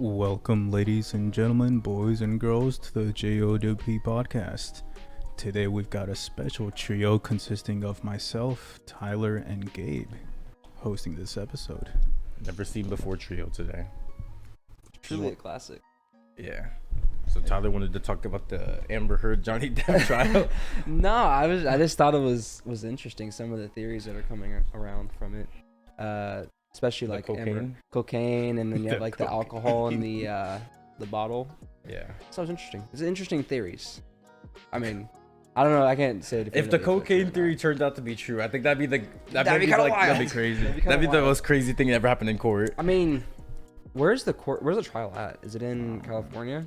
Welcome, ladies and gentlemen, boys and girls, to the Jowp podcast. Today we've got a special trio consisting of myself, Tyler, and Gabe hosting this episode. Never seen before trio today. Truly a classic. Yeah. So Tyler wanted to talk about the Amber Heard Johnny Depp trial. No, I just thought it was interesting, some of the theories that are coming around from it. Especially like cocaine, and then you have like the alcohol in the bottle. Yeah. So it's interesting. It's interesting theories. I mean, I don't know. I can't say if the cocaine theory turned out to be true, I think that'd be That'd be crazy. That'd be the most crazy thing that ever happened in court. I mean, where's the trial at? Is it in California?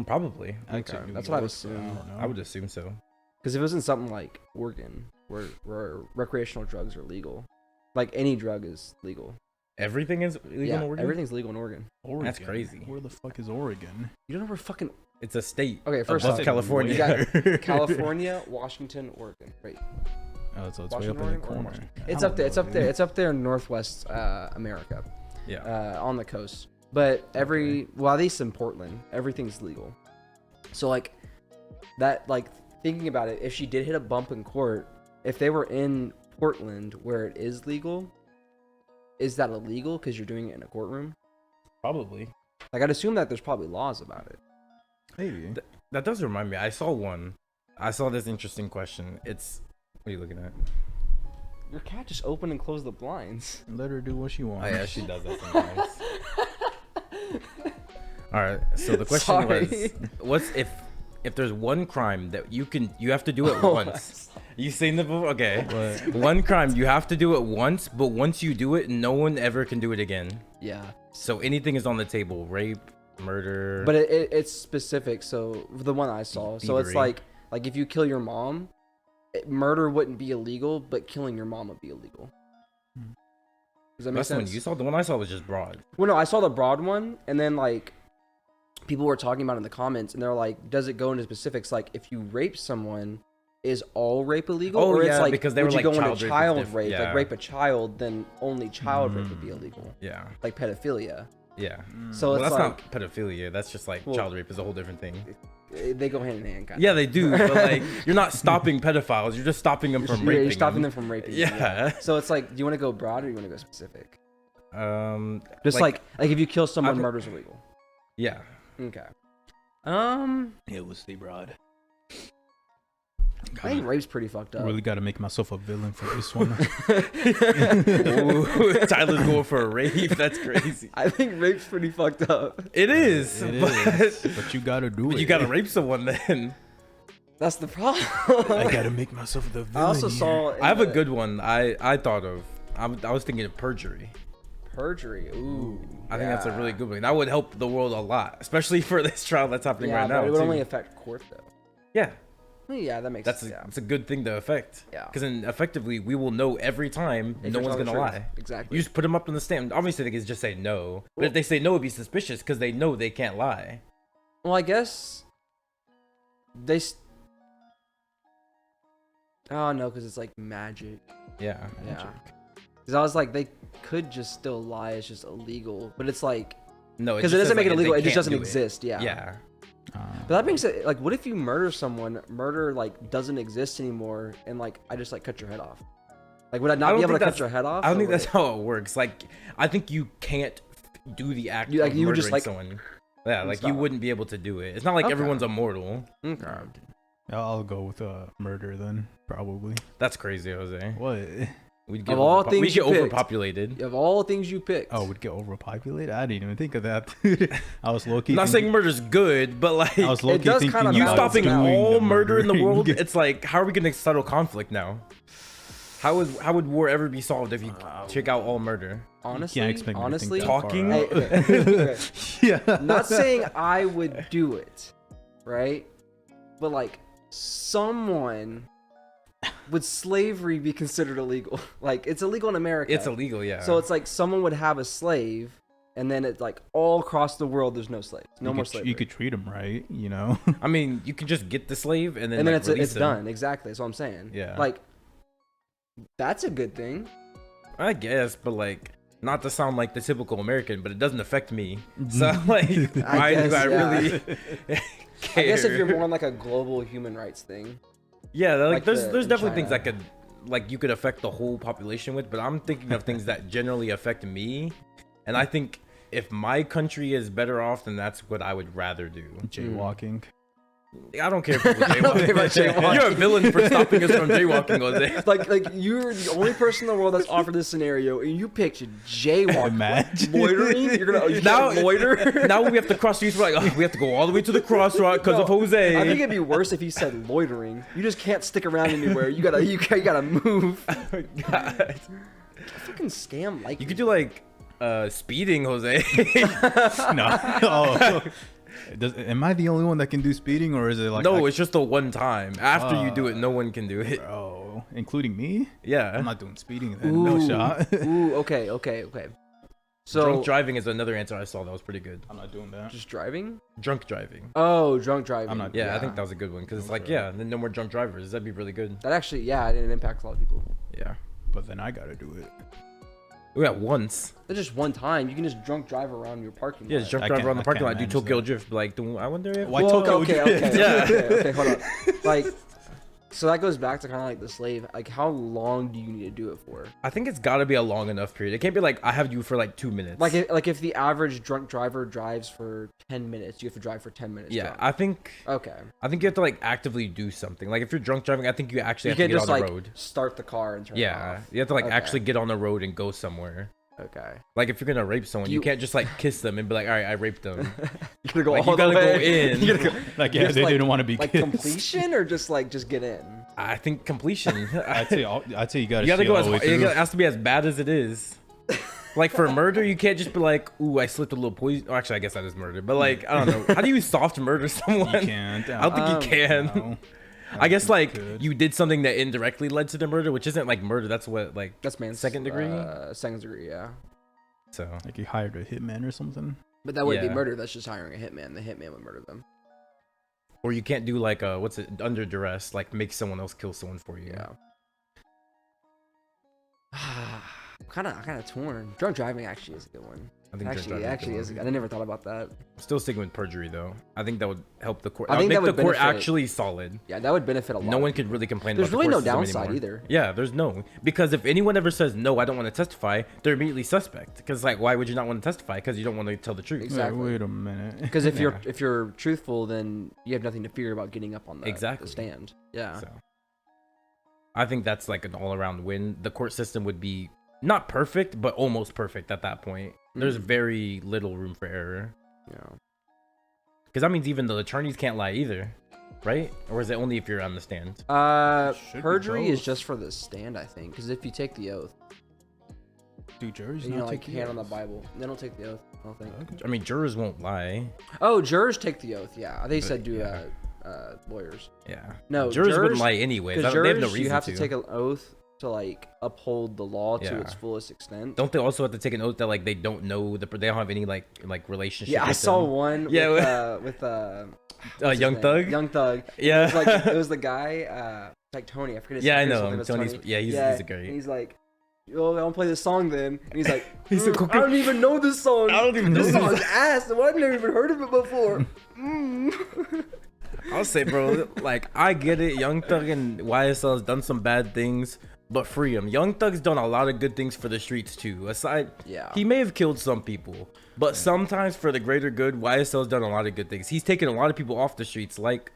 Probably. Okay. That's what I would assume. I would assume so. Because if it wasn't something like Oregon, where recreational drugs are legal, like any drug is legal. Everything is legal in Oregon? Everything's legal in Oregon. That's crazy. Where the fuck is Oregon? You don't know where fucking... It's a state. Okay, first off, California. You got California, Washington, Oregon. Right. Oh, so it's Washington, way up in the Oregon, corner. It's up there. It's up there. It's up there in Northwest America. Yeah. On the coast. But at least in Portland, everything's legal. So like that, like thinking about it, if she did hit a bump in court, if they were in Portland where it is legal, is that illegal because you're doing it in a courtroom? Probably. Like I'd assume that there's probably laws about it. Maybe. That does remind me. I saw this interesting question. What are you looking at? Your cat just opened and closed the blinds. Let her do what she wants. Oh yeah, she does that sometimes. All right. So the question was, what's if there's one crime that you have to do it once? You seen that before? Okay. What? One crime you have to do it once, but once you do it, no one ever can do it again. Yeah. So anything is on the table: rape, murder. But it's specific. So the one I saw, so it's like if you kill your mom, murder wouldn't be illegal, but killing your mom would be illegal. Does that make sense? That's the one you saw. The one I saw was just broad. Well, no, I saw the broad one, and then like people were talking about it in the comments, and they're like, does it go into specifics? Like, if you rape someone, is all rape illegal? Oh, or yeah, it's like, because they would were you like go into child rape? Yeah. Like rape a child, then only child rape would be illegal. Yeah. Like pedophilia. Yeah. So Well, it's that's like, not pedophilia. That's just like child rape is a whole different thing. they go hand in hand, kind of. Yeah, they do. But like, you're not stopping pedophiles. You're just stopping them from raping. You're stopping them from raping. Yeah. So it's like, do you want to go broad or you want to go specific? Just like if you kill someone, murder's illegal. Yeah. Okay. It was the broad. I think rape's pretty fucked up. Really got to make myself a villain for this one. Ooh, Tyler's going for a rape. That's crazy. I think rape's pretty fucked up. It is. But you got to do it. You got to rape someone then. That's the problem. I got to make myself the villain. I also saw. I have a good one. I thought of. I was thinking of perjury. Perjury. Ooh. I think that's a really good one. That would help the world a lot, especially for this trial that's happening right now. But it would only affect court though. Yeah. Yeah, that makes sense. It's a good thing to affect. Yeah. Because then effectively we will know every time no one's gonna lie. Exactly. You just put them up on the stand. Obviously they can just say no, but if they say no, it'd be suspicious because they know they can't lie. Well, I guess they. Oh no, because it's like magic. Yeah. Yeah. Because I was like, they could just still lie. It's just illegal, but it's like No, because it doesn't make it illegal. It just doesn't exist. Yeah. Yeah. But that being said, like, what if you murder someone? Murder like doesn't exist anymore, and like I just like cut your head off. Like, would I not be able to cut your head off? I don't think that's how it works. Like, I think you can't do the act of murdering just, like, someone. Yeah, like you wouldn't be able to do it. It's not like everyone's immortal. Okay. I'll go with murder then, probably. That's crazy, Jose. What? We'd get overpopulated. Of all things you picked. Oh, we'd get overpopulated? I didn't even think of that, dude. I was low-key I'm not saying murder's good, but like, I was low-key thinking kind of you about stopping all murder in the world, it's it's like, how are we going to settle conflict now? How would war ever be solved if you check out all murder? Honestly, talking? Okay. Yeah. Not saying I would do it, right? But like, someone... Would slavery be considered illegal? Like, it's illegal in America. It's illegal, yeah. So it's like someone would have a slave, and then it's like all across the world, there's no slaves, no more slavery. You could treat them right, you know. I mean, you could just get the slave and then it's done. Exactly, that's what I'm saying. Yeah. Like, that's a good thing. I guess, but like, not to sound like the typical American, but it doesn't affect me. So like, I guess, I really I care? guess if you're more on like a global human rights thing. Yeah, like there's in definitely things China. that could, like, you could affect the whole population with, but I'm thinking of things that generally affect me, and I think if my country is better off, then that's what I would rather do. Jaywalking. I don't care if people I don't care about jaywalk. jaywalking. You're a villain for stopping us from jaywalking, Jose. Like you're the only person in the world that's offered this scenario, and you picked jaywalking. Imagine. Loitering? You're gonna Now- loiter? Now when we have to cross streets, we're like, oh, we have to go all the way to the crossroad because of Jose. I think it'd be worse if he said loitering. You just can't stick around anywhere. You gotta move. God. Fucking scam like You could do like speeding, Jose. No. Oh. Am I the only one that can do speeding, or is it like No, it's just the one time. After you do it, no one can do it. bro, including me? Yeah. I'm not doing speeding then. No shot. Ooh, okay. So Drunk driving is another answer I saw that was pretty good. I'm not doing that. just driving? Drunk driving. Oh, drunk driving. I'm not- Yeah, I think that was a good one because it's like, yeah, then no more drunk drivers. That'd be really good. That actually, yeah, it impacts a lot of people. Yeah. But then I gotta do it. We got once. That's just one time. You can just drunk drive around your parking lot. Yeah, just drunk I drive can't- around the I parking can't lot, do manage Tokyo that. Drift. Like, I wonder if. Why Well, Tokyo okay, Drift? okay, hold on. Like, so that goes back to kind of like the slave. Like, how long do you need to do it for? I think it's got to be a long enough period. It can't be like I have you for like 2 minutes. If the average drunk driver drives for 10 minutes, you have to drive for 10 minutes. yeah, drunk. I think Okay. you have to like actively do something. Like if you're drunk driving, I think you actually You have to can't get just on the like road. start the car and turn it Yeah, off. you have to like Okay. actually get on the road and go somewhere. Okay. Like if you're gonna rape someone, you You- can't just like kiss them and be like, all right, I raped them. You gotta go Like, all you gotta the go way. in. You gotta go, Like, yeah, just, they like- didn't want to be like kissed. completion or just get in. I think completion. I'd say you gotta. You gotta go all as the way it through. has to be as bad as it is. Like for murder, you can't just be like, "Ooh, I slipped a little poison." Oh, actually, I guess that is murder. But like, I don't know. How do you soft murder someone? You can't. I don't think you can. No. I guess like could. you did something that indirectly led to the murder, which isn't like murder. That's what like. That's man's Second degree? Second degree, yeah. So Like you hired a hitman or something. But that wouldn't Yeah. be murder. That's just hiring a hitman. The hitman would murder them. or you can't do like what's it under duress, like make someone else kill someone for you. Yeah. kind of torn. Drunk driving actually is a good one. I think drunk Actually, driving is a actually good is. one. I never thought about that. Still sticking with perjury though. I think that would help the court. I think make that would the court benefit- actually solid. Yeah, that would benefit a lot. No of one people. could really complain There's about really the no court system downside anymore. either. Yeah, there's no, because if anyone ever says no, I don't want to testify, they're immediately suspect. Because like, why would you not want to testify? Because you don't want to tell the truth. Exactly. Wait a minute. Because if Yeah. you're truthful, then you have nothing to fear about getting up on the Exactly. stand. Yeah. So, I think that's like an all-around win. The court system would be not perfect, but almost perfect at that point. There's very little room for error. Yeah. Because that means even the attorneys can't lie either, right? Or is it only if you're on the stand? Should be Perjury is both. just for the stand, I think. Because if you take the oath, Do juries you not know, like take the hand on the oath? Bible, they don't take the oath. I don't think. Okay. I mean, jurors won't lie. Oh, jurors take the oath. Yeah, they said do yeah. lawyers. Yeah. No, jurors wouldn't jurors- lie anyways. Because They have jurors, no reason you have to take an oath to like uphold the law to Yeah. its fullest extent. Don't they also have to take an oath that like they don't know they don't have any like relationship? Yeah, I with saw them? one. Yeah, with what's his Young name? Thug. Young Thug. Yeah. It was like it was the guy like Tony. I forget his Yeah, I name. know His him. name was Tony's- Tony. yeah, he's a great- And he's like, "Yo, I don't play this song then." And he's like, He's like, I don't even know this song. I don't even know this this song's ass. I've never even heard of it before. I'll say, bro, like I get it. Young Thug and YSL has done some bad things, but free him. Young Thug's done a lot of good things for the streets too. Aside, Yeah. he may have killed some people, but sometimes for the greater good, YSL's done a lot of good things. He's taken a lot of people off the streets, like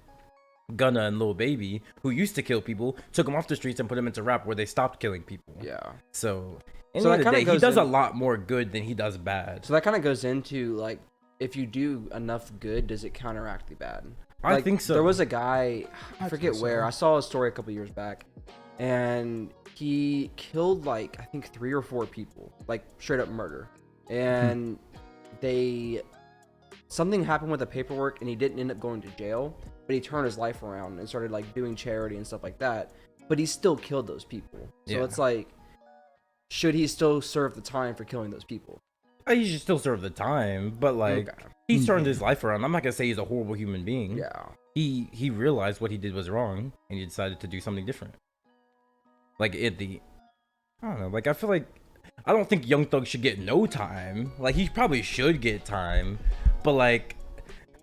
Gunna and Lil Baby, who used to kill people, took them off the streets and put them into rap where they stopped killing people. Yeah. So, in So the that end of the kinda day, he goes does a in- lot more good than he does bad. So that kind of goes into like, if you do enough good, does it counteract the bad? I Like, think so. There was a guy, I I forget think where. so. I saw a story a couple years back, and he killed like I think 3 or 4 people, like straight up murder. And something happened with the paperwork, and he didn't end up going to jail, but he turned his life around and started like doing charity and stuff like that. But he still killed those people. So Yeah. it's like, should he still serve the time for killing those people? He should still serve the time, but like Okay. he's turned his life around. I'm not gonna say he's a horrible human being. Yeah. He realized what he did was wrong, and he decided to do something different. Like I don't know. Like I feel like I don't think Young Thug should get no time. Like, he probably should get time, but like,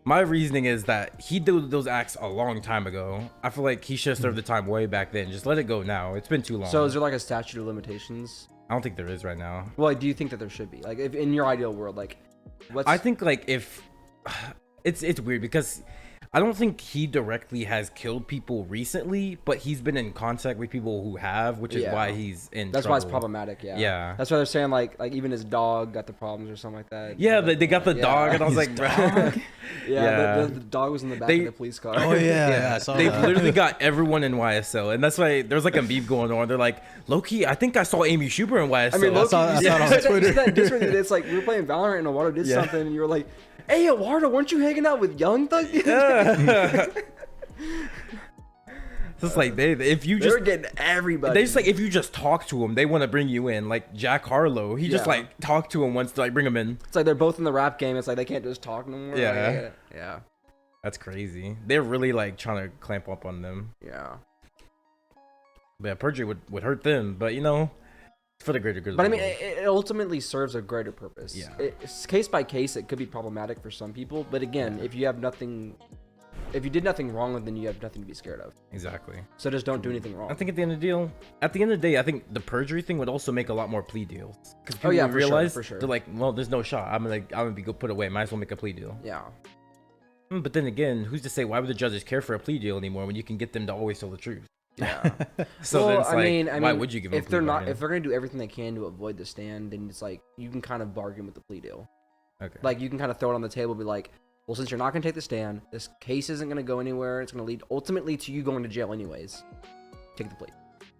my reasoning is that he did those acts a long time ago. I feel like he should have served the time way back then. Just let it go now. It's been too long. So is there like a statute of limitations? I don't think there is right now. Well, like, do you think that there should be? Like, if in your ideal world, like, what's... I think like if it's weird because I don't think he directly has killed people recently, but he's been in contact with people who have, which is why he's in That's trouble. why it's problematic, yeah. Yeah. That's why they're saying, like even his dog got the problems or something like that. Yeah, they got the dog, and I was like, bro. The dog was in the back of the police car. Oh, yeah. I saw They that. literally got everyone in YSL, and that's why there's like a meme going on. They're like, low-key, I think I saw Amy Schumer in YSL. I mean, I saw it on Twitter. It's like we were playing Valorant and Eduardo did something, and you were like, "Hey, Eduardo, weren't you hanging out with Young Thug?" Just like if you They were just getting everybody. they just like if you just talk to him, they want to bring you in. Like Jack Harlow, he just like talked to him once to like bring him in. It's like they're both in the rap game. It's like they can't just talk no more. Yeah. Like, yeah, That's crazy. They're really like trying to clamp up on them. yeah. But yeah, perjury would hurt them, but you know, it's for the greater good. But I mean, it ultimately serves a greater purpose. Yeah. It's case by case. It could be problematic for some people, but again, if you have nothing, if you did nothing wrong, then you have nothing to be scared of. Exactly. So just don't do anything wrong. I think at the end of the day, I think the perjury thing would also make a lot more plea deals. Because people yeah, would for sure, realize for sure. they're like, well, there's no shot. I'm gonna be put away. Might as well make a plea deal. Yeah. But then again, who's to say why would the judges care for a plea deal anymore when you can get them to always tell the truth? Yeah. So then it's like, why would you give them if a plea they're not, bargain? if they're gonna do everything they can to avoid the stand, then it's like you can kind of bargain with the plea deal. Okay. Like you can kind of throw it on the table, and be like, well, since you're not gonna take the stand, this case isn't gonna go anywhere. It's gonna lead ultimately to you going to jail anyways. Take the plea.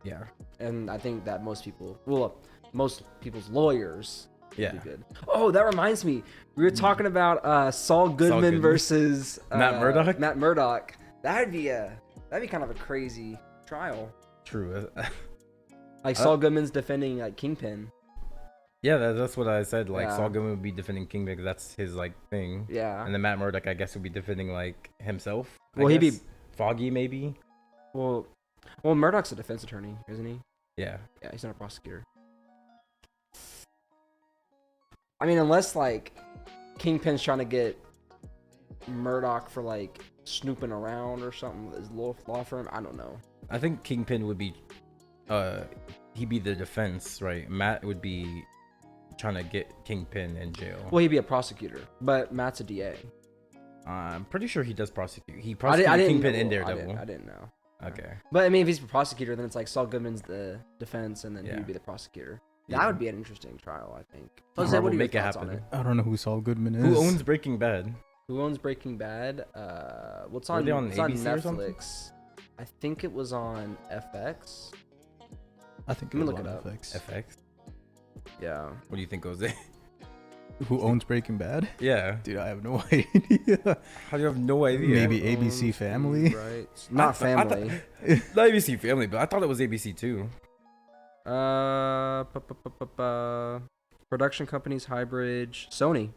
Yeah. And I think that most people's lawyers. Yeah. Would be good. Oh, that reminds me. We were talking about Saul Goodman versus Matt Murdock? Matt Murdock. That'd be kind of a crazy trial. True. Like Saul Goodman's defending like Kingpin. Yeah, that's what I said. Like Yeah. Saul Goodman would be defending Kingpin because that's his like thing. Yeah. And then Matt Murdock, I guess, would be defending like himself. Well, he'd be Foggy, maybe. well. Murdock's a defense attorney, isn't he? Yeah. Yeah, he's not a prosecutor. I mean, unless like Kingpin's trying to get Murdock for like snooping around or something with his law firm. I don't know. I think Kingpin would be, he'd be the defense, right? Matt would be trying to get Kingpin in jail. Well, he'd be a prosecutor, but Matt's a DA. I'm pretty sure he does prosecute. He I prosecuted didn't Kingpin know. in Daredevil. I didn't know. Okay. But I mean, if he's a prosecutor, then it's like Saul Goodman's the defense, and then Yeah. he'd be the prosecutor. Yeah. That would be an interesting trial, I think. Marvel, Jose, what are your make it thoughts on happen. it? I don't know who Saul Goodman is. Who owns Breaking Bad? Who owns Breaking Bad? What's Were on? they on It's on ABC or something? Netflix. I think it was on FX. I think Let me it was look it on up. FX. FX. Yeah. What do you think, Jose? Who owns Breaking Bad? Yeah. Dude, I have no idea. How do you have no idea? Maybe ABC Family? Right. Not Family. Not ABC Family, but I thought it was ABC too. Production companies, Highbridge, Sony.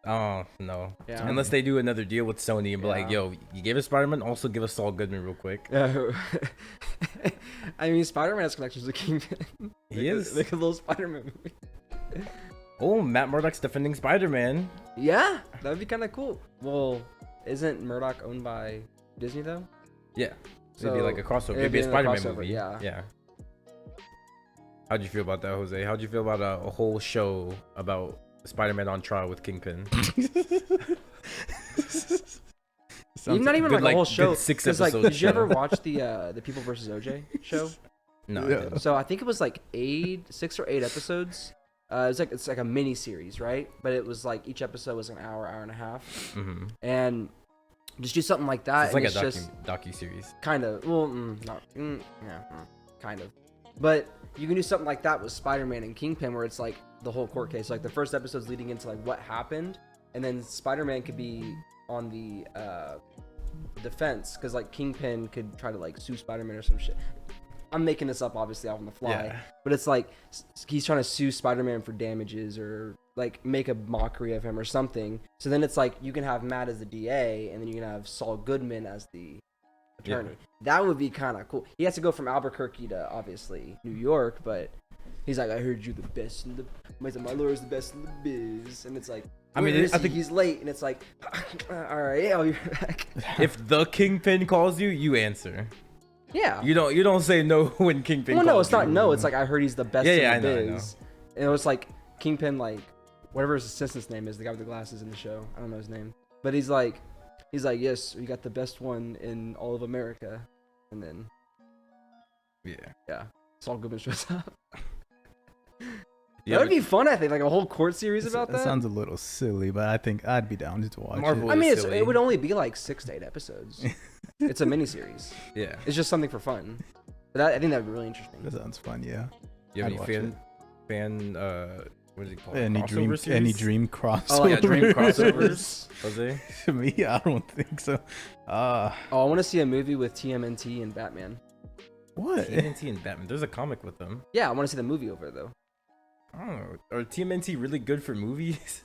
Oh no! Yeah. Unless they do another deal with Sony and be like, Yeah. "Yo, you gave us Spider-Man, also give us Saul Goodman real quick." I mean, Spider-Man has connections to Kingpin. He is. Make a little Spider-Man movie. Oh, Matt Murdock's defending Spider-Man. Yeah, that would be kind of cool. Well, isn't Murdock owned by Disney though? Yeah, So, it'd be like a crossover. it'd It'd be a be a Spider-Man crossover, movie. yeah. Yeah. How'd you feel about that, Jose? How'd you feel about a whole show about Spider-Man on trial with Kingpin? Not even like a whole show. good 6 'Cause, like, episodes did you ever show. watch the People vs. OJ show? No. I Yeah. didn't. So I think it was like 6 or 8 episodes. It's like a mini series, right? But it was like each episode was an hour and a half, Mhm. and just do something like that. It's like a and just docu-series. kind of kind of. But you can do something like that with Spider-Man and Kingpin, where it's like the whole court case. Like the first episode's leading into like what happened, and then Spider-Man could be on the defense because like Kingpin could try to like sue Spider-Man or some shit. I'm making this up obviously on the fly, Yeah. but it's like he's trying to sue Spider-Man for damages or like make a mockery of him or something. So then it's like you can have Matt as the DA, and then you can have Saul Goodman as the attorney. Yeah. That would be kind of cool. He has to go from Albuquerque to obviously New York, but He's like, I heard you the best in the. My lawyer's the best in the biz, and it's like. I mean, I I think he's late, and it's like, all right, I'll be back. if the Kingpin calls you, you answer. Yeah. You don't say no when Kingpin. Well, calls no, it's you. not no. It's like I heard he's the best Yeah, in the I know. biz, and it was like Kingpin, like whatever his assistant's name is, the guy with the glasses in the show. I don't know his name, but he's like, yes, we got the best one in all of America, and then yeah, Saul Goodman shows up. Yeah, That would be fun, I think, like a whole court series about that. That sounds a little silly, but I think I'd be down to watch Marvel it. I mean, silly. it would only be like 6 to 8 episodes. It's a miniseries. Yeah. It's just something for fun. But I think that would be really interesting. That sounds fun, yeah. You have I'd watch any fan what is it called? Any Crossover series? dream crossovers? Oh, like a dream crossovers? Jose? Me, I don't think so. Oh, I want to see a movie with TMNT and Batman. What? TMNT and Batman. There's a comic with them. Yeah, I want to see the movie over it, though. I don't know. Are TMNT really good for movies?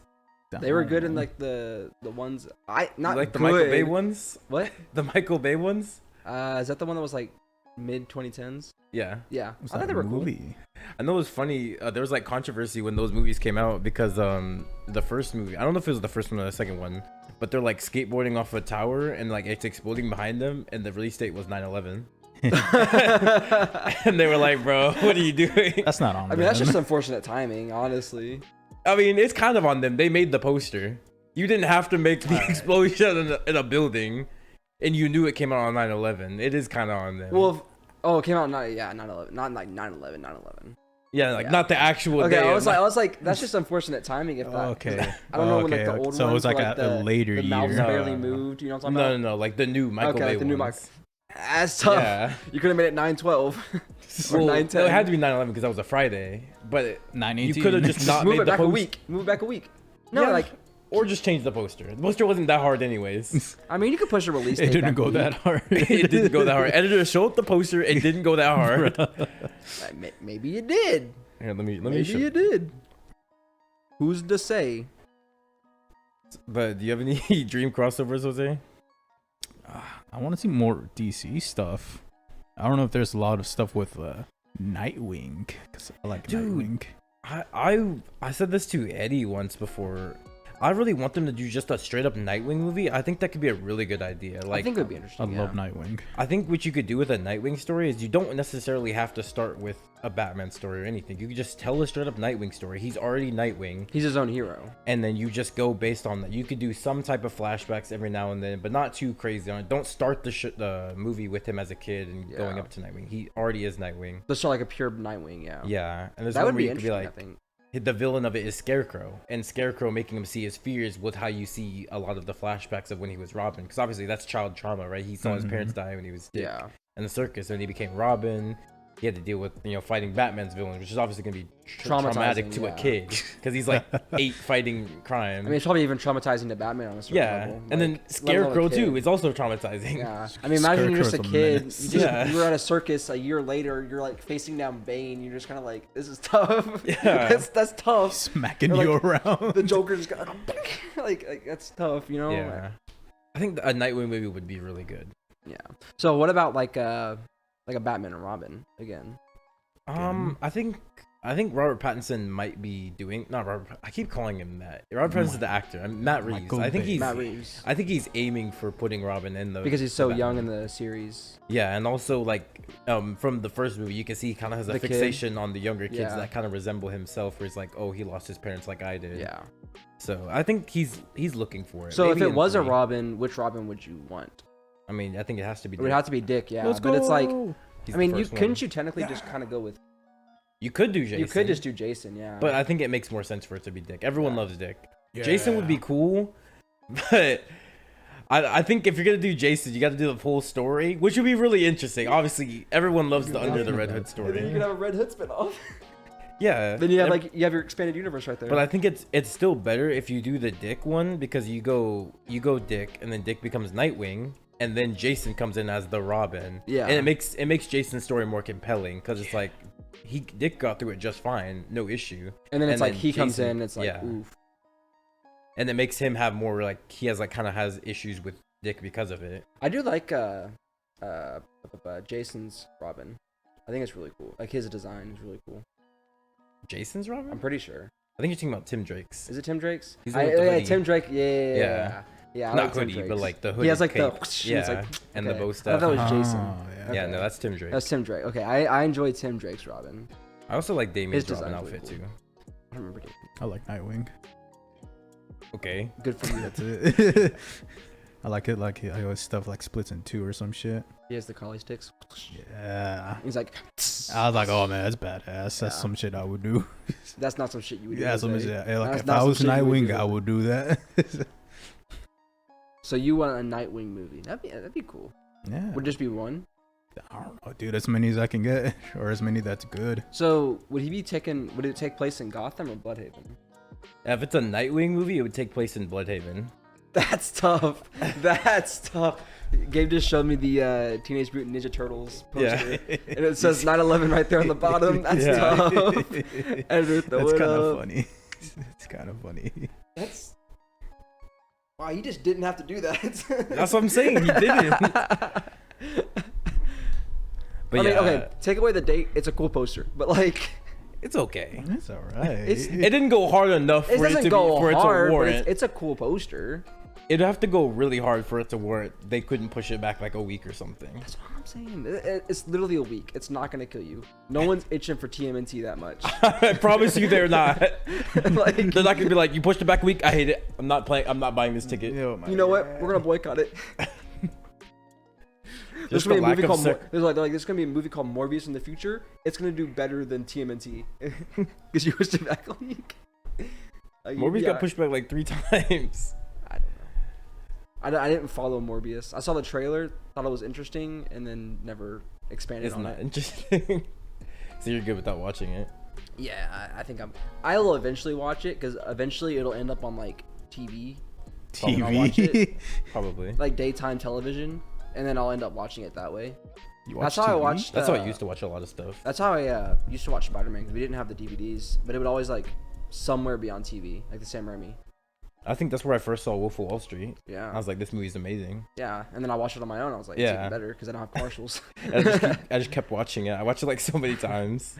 They were good in like the ones not You like the good. Michael Bay ones? What? The Michael Bay ones? Is that the one that was like mid 2010s? Yeah. Yeah, Was I thought that they were a cool. movie? I know it was funny. There was like controversy when those movies came out because the first movie, I don't know if it was the first one or the second one, but they're like skateboarding off a tower and like it's exploding behind them, and the release date was 9/11. And they were like, bro, what are you doing? That's not on. I mean, that's them. just unfortunate timing, honestly. I mean, it's kind of on them. They made the poster. You didn't have to make the explosion in a building, and you knew it came out on 9/11. It is kind of on them. Well, it came out 9/11, not like 9/11, 9/11. Yeah, like Yeah. not the actual Okay, day. I was like, that's just unfortunate timing. If that, Okay. I don't know when like the Okay, old so it ones was like were, a later the mouths year. barely No. moved. You know what I'm talking about? No, like the new Michael Okay, Bay like the new ones. That's tough. Yeah. You could have made it 9/12 or Well, 9/10. no, it had to be 9/11 because that was a Friday. But 9/18. you could have just not Move made it the back a poster. week. Move it back a week. No, Yeah, like or just change the poster. The poster wasn't that hard anyways. I mean, you could push a release It date didn't back go a that week. hard. It didn't go that hard. Editor showed the poster. It didn't go that hard. Maybe you did. Here, let me Maybe show. you did. Who's to say? But do you have any dream crossovers, Jose? I want to see more DC stuff. I don't know if there's a lot of stuff with Nightwing, because I like Dude. Nightwing. I said this to Eddie once before. I really want them to do just a straight up Nightwing movie. I think that could be a really good idea. Like, I think it would be I interesting. love Nightwing. I think what you could do with a Nightwing story is you don't necessarily have to start with a Batman story or anything. You could just tell a straight up Nightwing story. He's already Nightwing, He's his own hero. and then you just go based on that. You could do some type of flashbacks every now and then, but not too crazy on it. Don't start the movie with him as a kid and going Yeah. up to Nightwing. He already is Nightwing. Just like a pure Nightwing, yeah. Yeah, and there's That one would where be you could be interesting, like, I think. the villain of it is Scarecrow, and Scarecrow making him see his fears was how you see a lot of the flashbacks of when he was Robin, because obviously that's child trauma, right? He saw his parents die when he was Dick Yeah. in the circus, and he became Robin. He had to deal with fighting Batman's villain, which is obviously gonna be traumatic Traumatizing, to yeah. a kid, because he's like 8 fighting crime. I mean, it's probably even traumatizing to Batman on a certain yeah, level. and then like, let alone a Scarecrow kid. too is also traumatizing. Yeah, I mean, imagine you're just a Scarecrow's a kid. menace. Yeah. You were at a circus a year later. You're like facing down Bane. You're just kind of like, this is tough. Yeah. that's tough. Smacking Or, you like, around. The Joker just got like that's tough, you know? Yeah, I think a Nightwing movie would be really good. Yeah. So what about like a Batman and Robin again? I think Robert Pattinson might be doing not Robert. I keep calling him that. Robert Pattinson's the actor. Matt Reeves. Michael I think Bay. he's. Matt Reeves. I think he's aiming for putting Robin in the Because he's so the young in Batman. the series. Yeah, and also like from the first movie, you can see he kind of has a The kid. fixation on the younger kids Yeah. that kind of resemble himself. Where he's like, oh, he lost his parents like I did. Yeah. So I think he's looking for it. So if Maybe it in was a 3. Robin, which Robin would you want? I mean, I think it has to be. It would Dick. have to be Dick, yeah. Let's but it's like, go. He's I the mean, you first one. couldn't you technically just kind of go with? You could do Jason. You could just do Jason, yeah. But I think it makes more sense for it to be Dick. Everyone Yeah. loves Dick. Jason would be cool, but I think if you're gonna do Jason, you got to do the full story, which would be really interesting. Obviously, everyone loves the Under the Red Hood story. have a Red Hood spinoff. Yeah. Then you have you have your expanded universe right there. But I think it's still better if you do the Dick one, because you go Dick, and then Dick becomes Nightwing, and then Jason comes in as the Robin. Yeah. And it makes Jason's story more compelling, because it's like Dick got through it just fine, no issue. and then it's like he comes Jason- in, it's like yeah. oof. And it makes him have more like he has like kind of has issues with Dick because of it. I do like Jason's Robin. I think it's really cool. Like his design is really cool. Jason's Robin? I'm pretty sure. I think you're talking about Tim Drake's. Is it Tim Drake's? He's the one with the hoodie. Tim Drake. Yeah. Yeah. I Not like Tim hoodie, but Drake's. like the hoodie. He has like cape. the whoosh, yeah, it's like, and the okay. bow I stuff. thought that was Jason. yeah. Yeah, Okay. no, that's Tim Drake. That's Tim Drake. Okay, I enjoy Tim Drake's Robin. I also like Damien's His Robin design's really outfit cool. too. I don't remember David. I like Nightwing. Okay. Good for you. That's it. I like it like I always stuff like splits in two or some shit. He has the collie sticks. Yeah. He's like, I was like, oh man, that's badass. That's Yeah. some shit I would do. that's not some shit you would do. Yeah, some Jose. shit. Yeah, like That's if not I some was shit you would Nightwing, do. I would do that. So you want a Nightwing movie? That'd be cool. Yeah. Would just be one? I don't know, dude. As many as I can get, or as many that's good. So would he be taken? Would it take place in Gotham or Bloodhaven? If it's a Nightwing movie, it would take place in Bloodhaven. That's tough. That's tough. Gabe just showed me the Teenage Mutant Ninja Turtles poster, and it says 9/11 right there on the bottom. That's tough. Editor, throw That's it kind of up. funny. It's kind of funny. That's wow. You just didn't have to do that. That's what I'm saying. He didn't. But I mean, yeah, okay, take away the date. It's a cool poster, but like, it's okay. It's all right. It's- It didn't go hard enough it for it doesn't to go be, for hard, it to but warrant. it's a cool poster. It'd have to go really hard for it to warrant. They couldn't push it back like a week or something. That's what I'm saying. It's literally a week. It's not gonna kill you. No one's itching for TMNT that much. I promise you, they're not. Like, They're not gonna be like, you pushed it back a week. I hate it. I'm not playing. I'm not buying this ticket. you know what? We're gonna boycott it. There's Just gonna be the a movie lack called of they're like there's gonna be a movie called Morbius in the future. It's gonna do better than TMNT because you pushed it back a week. Like, Morbius yeah, got pushed back like 3 times. I don't know. I didn't follow Morbius. I saw the trailer, thought it was interesting, and then never expanded It's on not it. interesting. So you're good without watching it. Yeah, I think I'll eventually watch it because eventually it'll end up on like TV, I'll watch TV. it. Probably. like daytime television, and then I'll end up watching it that way. You That's watch how I TV? watched. That's how I used to watch a lot of stuff. That's how I used to watch Spider-Man because we didn't have the DVDs, but it would always like somewhere be on TV, like the Sam Raimi. I think that's where I first saw Wolf of Wall Street. Yeah, I was like, this movie's amazing. yeah, and then I watched it on my own. I was like, it's Yeah. even better because I don't have commercials. I just kept watching it. I watched it like so many times.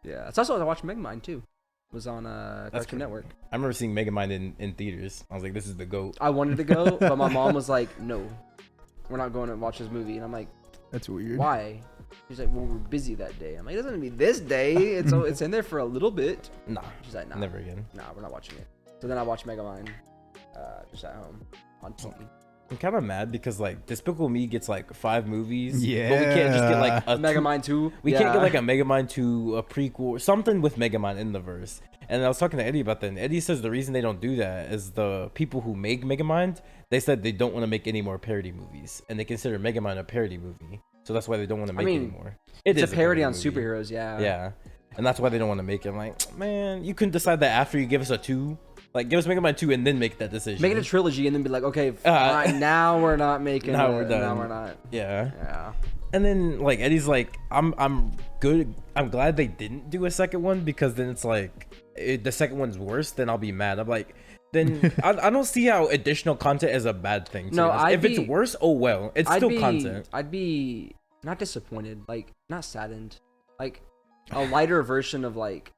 Yeah, it's also I watched Megamind too. It was on Cartoon crazy. Network. I remember seeing Megamind in theaters. I was like, this is the GOAT. I wanted to go, but my mom was like, "No, we're not going to watch this movie." And I'm like, That's weird. "Why?" She's like, "Well, we're busy that day." I'm like, "It doesn't have to be this day. It's in there for a little bit." Nah, She's like, "Nah, never again. nah, we're not watching it." So then I watched Megamind, just at home on TV. I'm kind of mad because like Despicable Me gets like 5 movies. But we Yeah. can't just get like a Megamind 2. We can't get like a Megamind 2, a prequel, something with Megamind in the verse. And I was talking to Eddie about that, and Eddie says the reason they don't do that is the people who make Megamind, they said they don't want to make any more parody movies, and they consider Megamind a parody movie, so that's why they don't want to make anymore. It's is a parody on movie. superheroes, yeah. Yeah, and that's why they don't want to make it. I'm like, man, you couldn't decide that after you give us a 2. Like, give us Megamind 2 and then make that decision. Make it a trilogy and then be like, okay, fine, now we're not making now it. we're done. Now we're not. Yeah. Yeah. And then like Eddie's like, I'm good. I'm glad they didn't do a second one because then it's like the second one's worse. Then I'll be mad. I'm like, then I don't see how additional content is a bad thing. No, if it's worse, oh well, it's still content. I'd be not disappointed, like not saddened, like a lighter version of like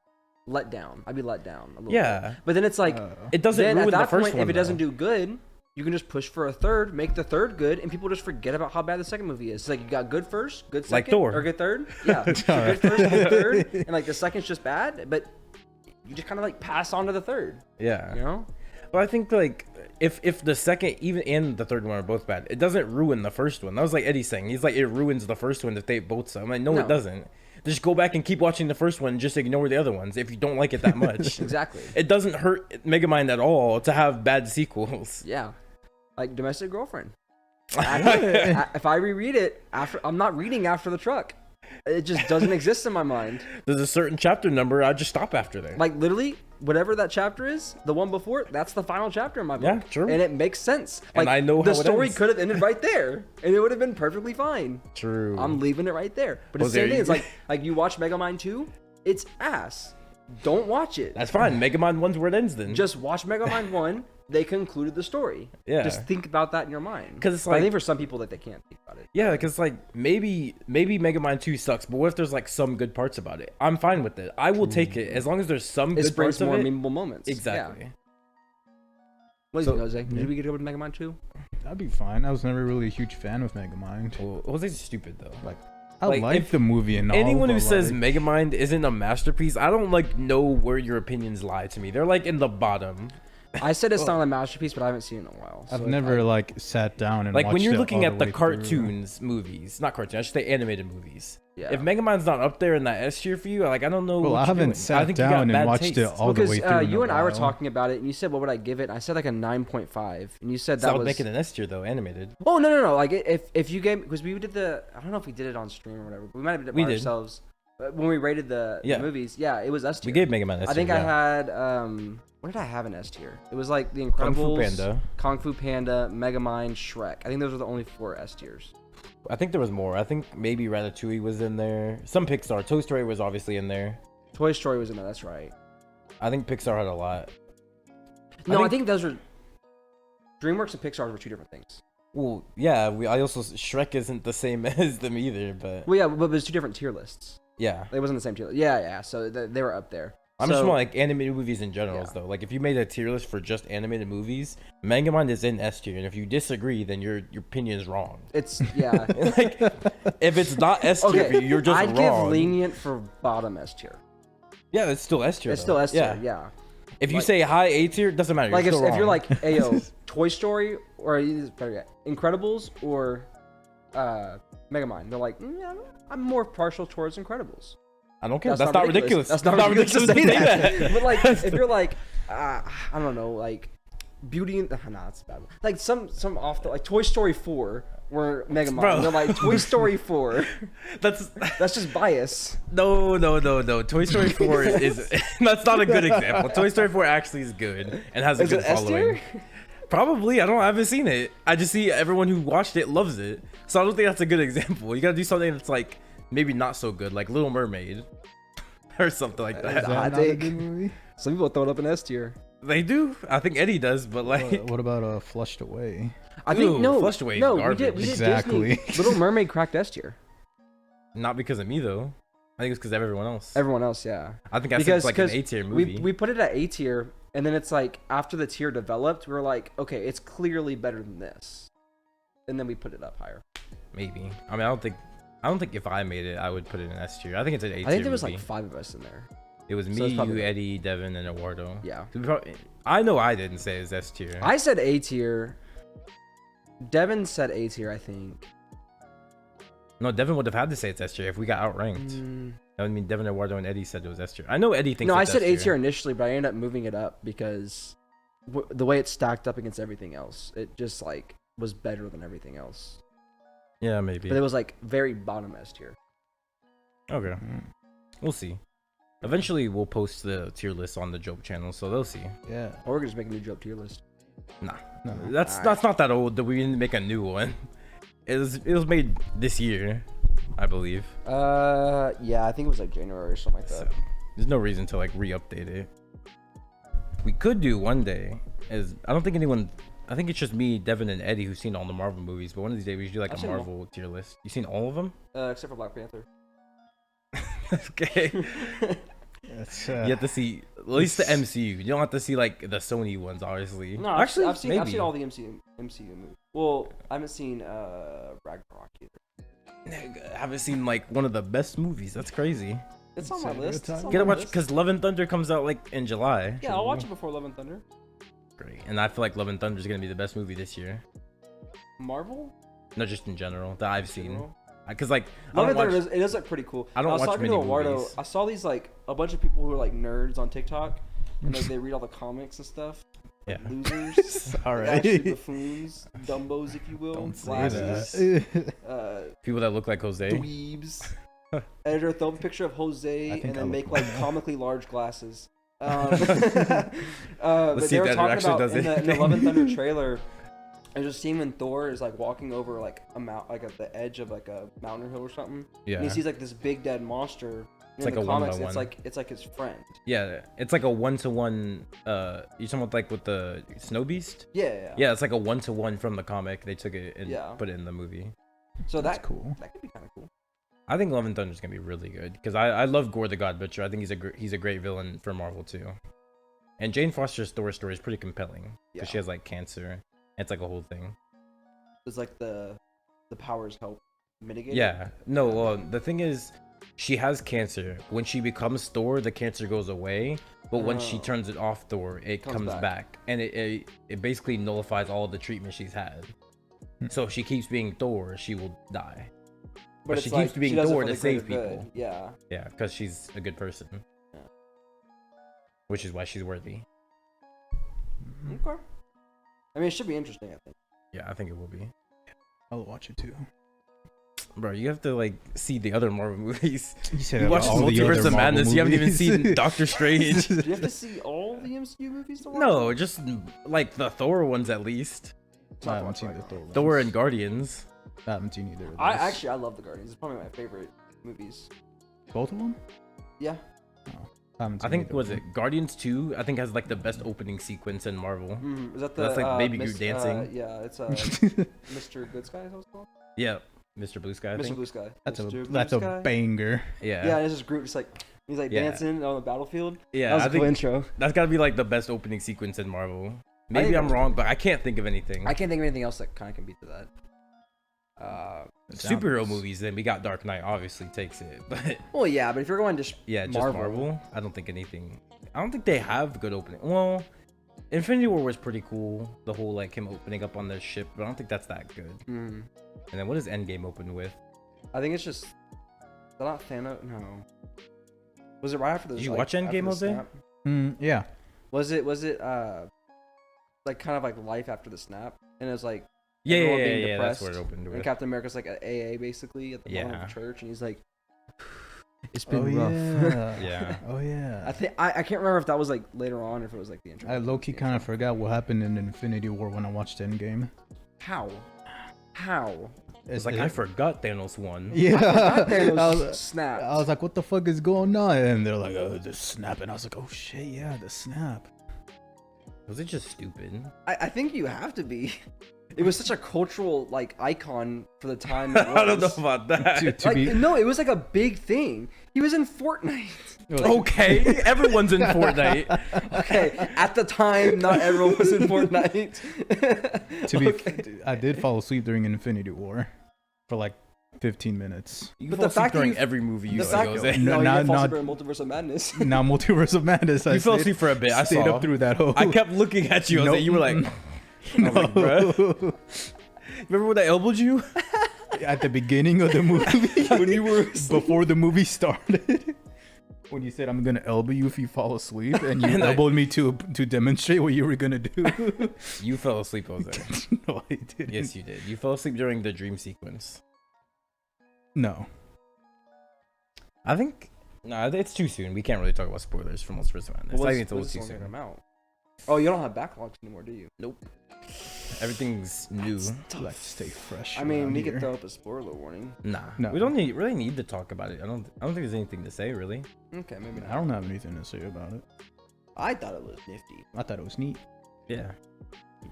let down. I'd be let down a little bit. But then it's like It doesn't then ruin at that the first point, one. if it doesn't though. do good, you can just push for a third, make the third good, and people just forget about how bad the second movie is. It's like you got good first, good second, Like Thor. or good third. Yeah, so good first, good third, and like the second's just bad, but you just kind of like pass on to the third. Yeah. You know? But I think like if the second even and the third one are both bad, it doesn't ruin the first one. That was like Eddie saying. He's like, it ruins the first one if they both suck. I'm like, no, it doesn't. Just go back and keep watching the first one. Just ignore the other ones if you don't like it that much. Exactly. It doesn't hurt Megamind at all to have bad sequels. Yeah. Like Domestic Girlfriend. If I reread it after, I'm not reading after the truck. It just doesn't exist in my mind. There's a certain chapter number. I just stop after there. Like literally, whatever that chapter is, the one before it, that's the final chapter in my book. Yeah, true. And it makes sense. And Like, I know the how it story ends. could have ended right there, and it would have been perfectly fine. True. I'm leaving it right there. But Well, it's the same there thing. you It's like you watch Megamind 2, it's ass. don't watch it. That's fine. Megamind 1's where it ends then. Just watch Megamind 1. They concluded the story. Yeah. Just think about that in your mind. Because it's But I like, think for some people that they can't think about it. yeah, because like maybe Megamind 2 sucks, but what if there's like some good parts about it? I'm fine with it. I will take it as long as there's some It good brings parts of more it. memorable moments. Exactly. Yeah. What do you think, Jose? Did we get over to Megamind 2? That'd be fine. I was never really a huge fan of Megamind. Well, Jose's stupid though. Like, I Like, like if the movie and all. Anyone who but, says like, Megamind isn't a masterpiece, I don't like know where your opinions lie to me. They're like in the bottom. I said it's not a masterpiece, but I haven't seen it in a while. I've so never like sat down and Like when watched you're it looking all at the way cartoons movies, not cartoons, I should say animated movies. Yeah. If Megamind's not up there in that S tier for you, like I don't know. Through. Well, what I you're haven't doing. sat I think you got down and bad watched taste. it all the because way through. in you a and I were while. talking about it, and you said, "What would I give it?" I said like a 9.5, and you said So that I would was make it an S tier though, animated. Oh no! Like if you gave, because we did the, I don't know if we did it on stream or whatever. We might have did it We by did. ourselves. But when we rated the movies, yeah, it was S tier. We gave Megamind S tier. I think I yeah. had what did I have in S tier? It was like The Kung Incredibles, Fu Panda. Kung Fu Panda, Megamind, Shrek. I think those were the only 4 S tiers. I think there was more. I think maybe Ratatouille was in there. Some Pixar. Toy Story was obviously in there. Toy Story was in there. That's right. I think Pixar had a lot. No, I think those were DreamWorks and Pixar were 2 different things. Well, yeah. I also Shrek isn't the same as them either, but Well, yeah, but it was 2 different tier lists. yeah. It wasn't the same tier. Yeah. So they were up there. I'm just more like animated movies in general, Yeah. though. Like if you made a tier list for just animated movies, Megamind is in S tier, and if you disagree, then your opinion is wrong. It's yeah. Like if it's not S tier for you, you're just I'd wrong. give lenient for bottom S tier. Yeah, it's still S tier. It's though. still S tier. Yeah. If you Like- say high A tier, it doesn't matter. Like you're if still you're wrong. like, ayo, Toy Story or better yet, Incredibles or Megamind, they're like, I'm more partial towards Incredibles. I don't care. That's not ridiculous. That's not ridiculous to say that. that. But like, if you're like, I don't know, like Beauty and nah, it's bad. Like some off the like Toy Story 4 were Megamind. Bro. They're like Toy Story 4. That's just bias. no. Toy Story 4 is that's not a good example. Toy Story 4 actually is good and has a Is good it S following. tier? Probably. I haven't seen it. I just see everyone who watched it loves it. So I don't think that's a good example. You gotta do something that's like maybe not so good, like Little Mermaid or something like Is that. that Hot not a take. good movie? Some people throw it up in S tier. They do. I think Eddie does, but like What about Flushed Away? I think Ooh, no, Flushed Away is no, garbage. we did Exactly. Disney. Little Mermaid cracked S tier. not because of me though. I think it's because of everyone else. Everyone else, yeah. I think it's like an A tier movie. We put it at A tier, and then it's like after the tier developed, we were like, okay, it's clearly better than this, and then we put it up higher. Maybe. I mean, I don't think if I made it, I would put it in S tier. I think it's an A tier. I think there was movie. like 5 of us in there. It was so me, it's probably you, right. Eddie, Devin, and Eduardo. Yeah. I know I didn't say it's S tier. I said A tier. Devin said A tier, I think. No, Devin would have had to say it's S tier if we got outranked. I mean, Devin, Eduardo, and Eddie said it was S tier. I know Eddie thinks No, I it's said S A tier initially, but I ended up moving it up because the way it stacked up against everything else, it just like was better than everything else. Yeah, maybe. But it was like very bottom S tier. Okay. We'll see. Eventually, we'll post the tier list on the Jowp channel, so they'll see. Yeah. Or we're gonna just make a new Jowp tier list. Nah. No. That's not that old that we didn't make a new one. It was made this year, I believe. Yeah, I think it was like January or something like that. So there's no reason to like re-update it. We could do one day I think it's just me, Devin, and Eddie who've seen all the Marvel movies, but one of these days we should do like I've a seen them Marvel tier list. You seen all of them? Except for Black Panther. Okay. That's, You have to see at least the MCU. You don't have to see like the Sony ones, obviously. No, actually, I've seen all maybe. the MCU movies. Well, I haven't seen Ragnarok either. Nigga, I haven't seen like one of the best movies. That's crazy. It's on It's my a good list. time. It's on Gotta my watch list. because Love and Thunder comes out like in July. Yeah, I'll watch it before Love and Thunder. Great, and I feel like Love and Thunder is gonna be the best movie this year. Marvel? Not just in general that I've seen. General? Because like I Love don't and Thunder watch- it does look pretty cool. I don't was watch talking many to Eduardo. movies. I saw these like a bunch of people who are like nerds on TikTok, and like they read all the comics and stuff. Yeah. Losers. All right. Actually buffoons, Dumbos, if you will. Don't say Glasses. that. People that look like Jose. Dweebs. Editor, throw up a picture of Jose I think and I then look make like like comically large glasses. But Let's see they if were that talking actually about does in the anything. Love and Thunder trailer. There's a scene when Thor is like walking over like a mount, like at the edge of like a mountain hill or something. Yeah. And he sees like this big dead monster, It's In like the a comics, 1-by-1. it's like his friend. Yeah, it's like a 1-to-1. You talking about like with the Snow Beast? Yeah. Yeah, it's like a 1-to-1 from the comic. They took it and Yeah. put it in the movie. So That's that cool. That could be kind of cool. I think Love and Thunder is gonna be really good because I love Gore the God Butcher. I think he's a great villain for Marvel too. And Jane Foster's Thor story is pretty compelling because she has like cancer. It's like a whole thing. Does like the powers help mitigate? Yeah. No. Well, the thing is, she has cancer. When she becomes Thor, the cancer goes away. But when she turns it off Thor, it comes back. And it basically nullifies all the treatment she's had. So if she keeps being Thor, she will die. But she keeps being Thor to save people. Yeah. Yeah, because she's a good person. Yeah. Which is why she's worthy. Okay. I mean, it should be interesting, I think. Yeah, I think it will be. I'll watch it too. Bro, you have to like see the other Marvel movies. You You watch Multiverse of Madness, you haven't even seen Doctor Strange. Do you have to see all the MCU movies to watch? No, just like the Thor ones at least. I haven't seen the Thor ones. Thor and Guardians. I haven't seen either of those. I love the Guardians. It's probably my favorite movies. Both of them? Yeah. Oh, I haven't seen I think either was of it Guardians 2? I think has like the best opening sequence in Marvel. Is that the? That's like Baby Groot dancing. Yeah, it's them. Mr. Good Sky. Is that what it's called? Yeah, Mr. Blue Sky. I Mr. think. Blue Sky. That's Mr. Blue a Sky. banger. Yeah. Yeah, and it's just Groot just like he's like Yeah. dancing on the battlefield. Yeah, That was I a cool think intro. that's gotta be like the best opening sequence in Marvel. Maybe think I'm that's- wrong, but I can't think of anything. I can't think of anything else that kind of can beat to that. Superhero movies, then we got Dark Knight. Obviously takes it, but Well, yeah, but if you're going just just Marvel. Marvel. I don't think anything. I don't think they have good opening. Well, Infinity War was pretty cool. The whole like him opening up on their ship, but I don't think that's that good. And then what does Endgame open with? I think it's just. Is that not Thanos? No. Was it right after the? Did you like, watch after Endgame, the Jose? snap? Yeah. Was it like kind of like life after the snap, and it was like Yeah, everyone being yeah, that's depressed, where it opened and with. Captain America's like at AA basically at the bottom Yeah. of the church, and he's like, "It's Oh been rough." yeah. Yeah. Oh yeah. I think I can't remember if that was like later on, or if it was like the intro. I low key kind of forgot what happened in Infinity War when I watched Endgame. How? It's like I forgot Thanos won. Yeah. That Thanos I was, snapped. I was like, what the fuck is going on? And they're like, oh, the snap. And I was like, oh shit, yeah, the snap. Was it just stupid? I think you have to be. It was such a cultural like icon for the time. It was. I don't know about that. To Like, be, no, it was like a big thing. He was in Fortnite. Okay, everyone's in Fortnite. Okay, at the time, not everyone was in Fortnite. to be, Okay. I did fall asleep during Infinity War for like 15 minutes. You But fall the asleep fact that during you- every movie you the see, fact, Jose. No, no, you not- didn't fall not- asleep during Multiverse of Madness. Now Multiverse of Madness. I You fell stayed- asleep for a bit. I stayed saw. up through that whole. I kept looking at you, Jose. Nope. You were like, I was like, bruh. Remember when I elbowed you? At the beginning of the movie, When you were before the movie started, when you said I'm gonna elbow you if you fall asleep, and you And I- elbowed me to demonstrate what you were gonna do. You fell asleep, Jose. No, I didn't. Yes, you did. You fell asleep during the dream sequence. No. I think no, it's too soon. We can't really talk about spoilers for Multiverse of Madness. I think it's a little too soon. Come out? Oh, you don't have backlogs anymore, do you? Nope. Everything's new. I like to stay fresh. I mean, around we here. could throw up a spoiler warning. Nah, No. we don't really need to talk about it. I don't think there's anything to say really. Okay, maybe not. I don't have anything to say about it. I thought it was nifty. I thought it was neat. Yeah.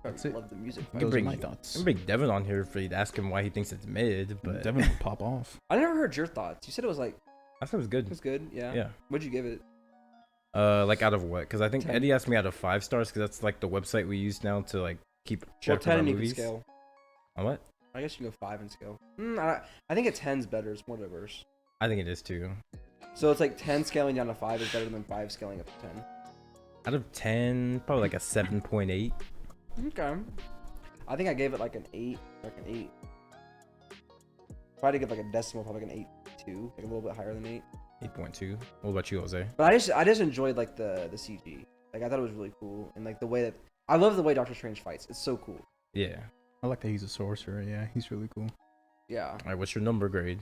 That's it. Love the music. We Those bring are my you- thoughts. I'm bring Devin on here for you to ask him why he thinks it's mid, but Devin would pop off. I never heard your thoughts. You said it was like I thought it was good. it was good. Yeah. Yeah. What'd you give it? Like out of what? Because I think 10. Eddie asked me out of 5 stars because that's like the website we use now to like keep track of 10 our and you can movies. scale. On what? I guess you can go 5 and scale. I think a 10's better. It's more diverse. I think it is too. So it's like 10 scaling down to 5 is better than 5 scaling up to 10. Out of 10, probably like a 7.8. Okay. I think I gave it like an 8. Like an 8. If I had to give like a decimal, probably like an 8.2. Like a little bit higher than 8. 8.2. What about you, Jose? But I just enjoyed like the CG. Like I thought it was really cool. And like the way that I love the way Doctor Strange fights. It's so cool. Yeah. I like that he's a sorcerer. Yeah, he's really cool. Yeah. All right, what's your number grade?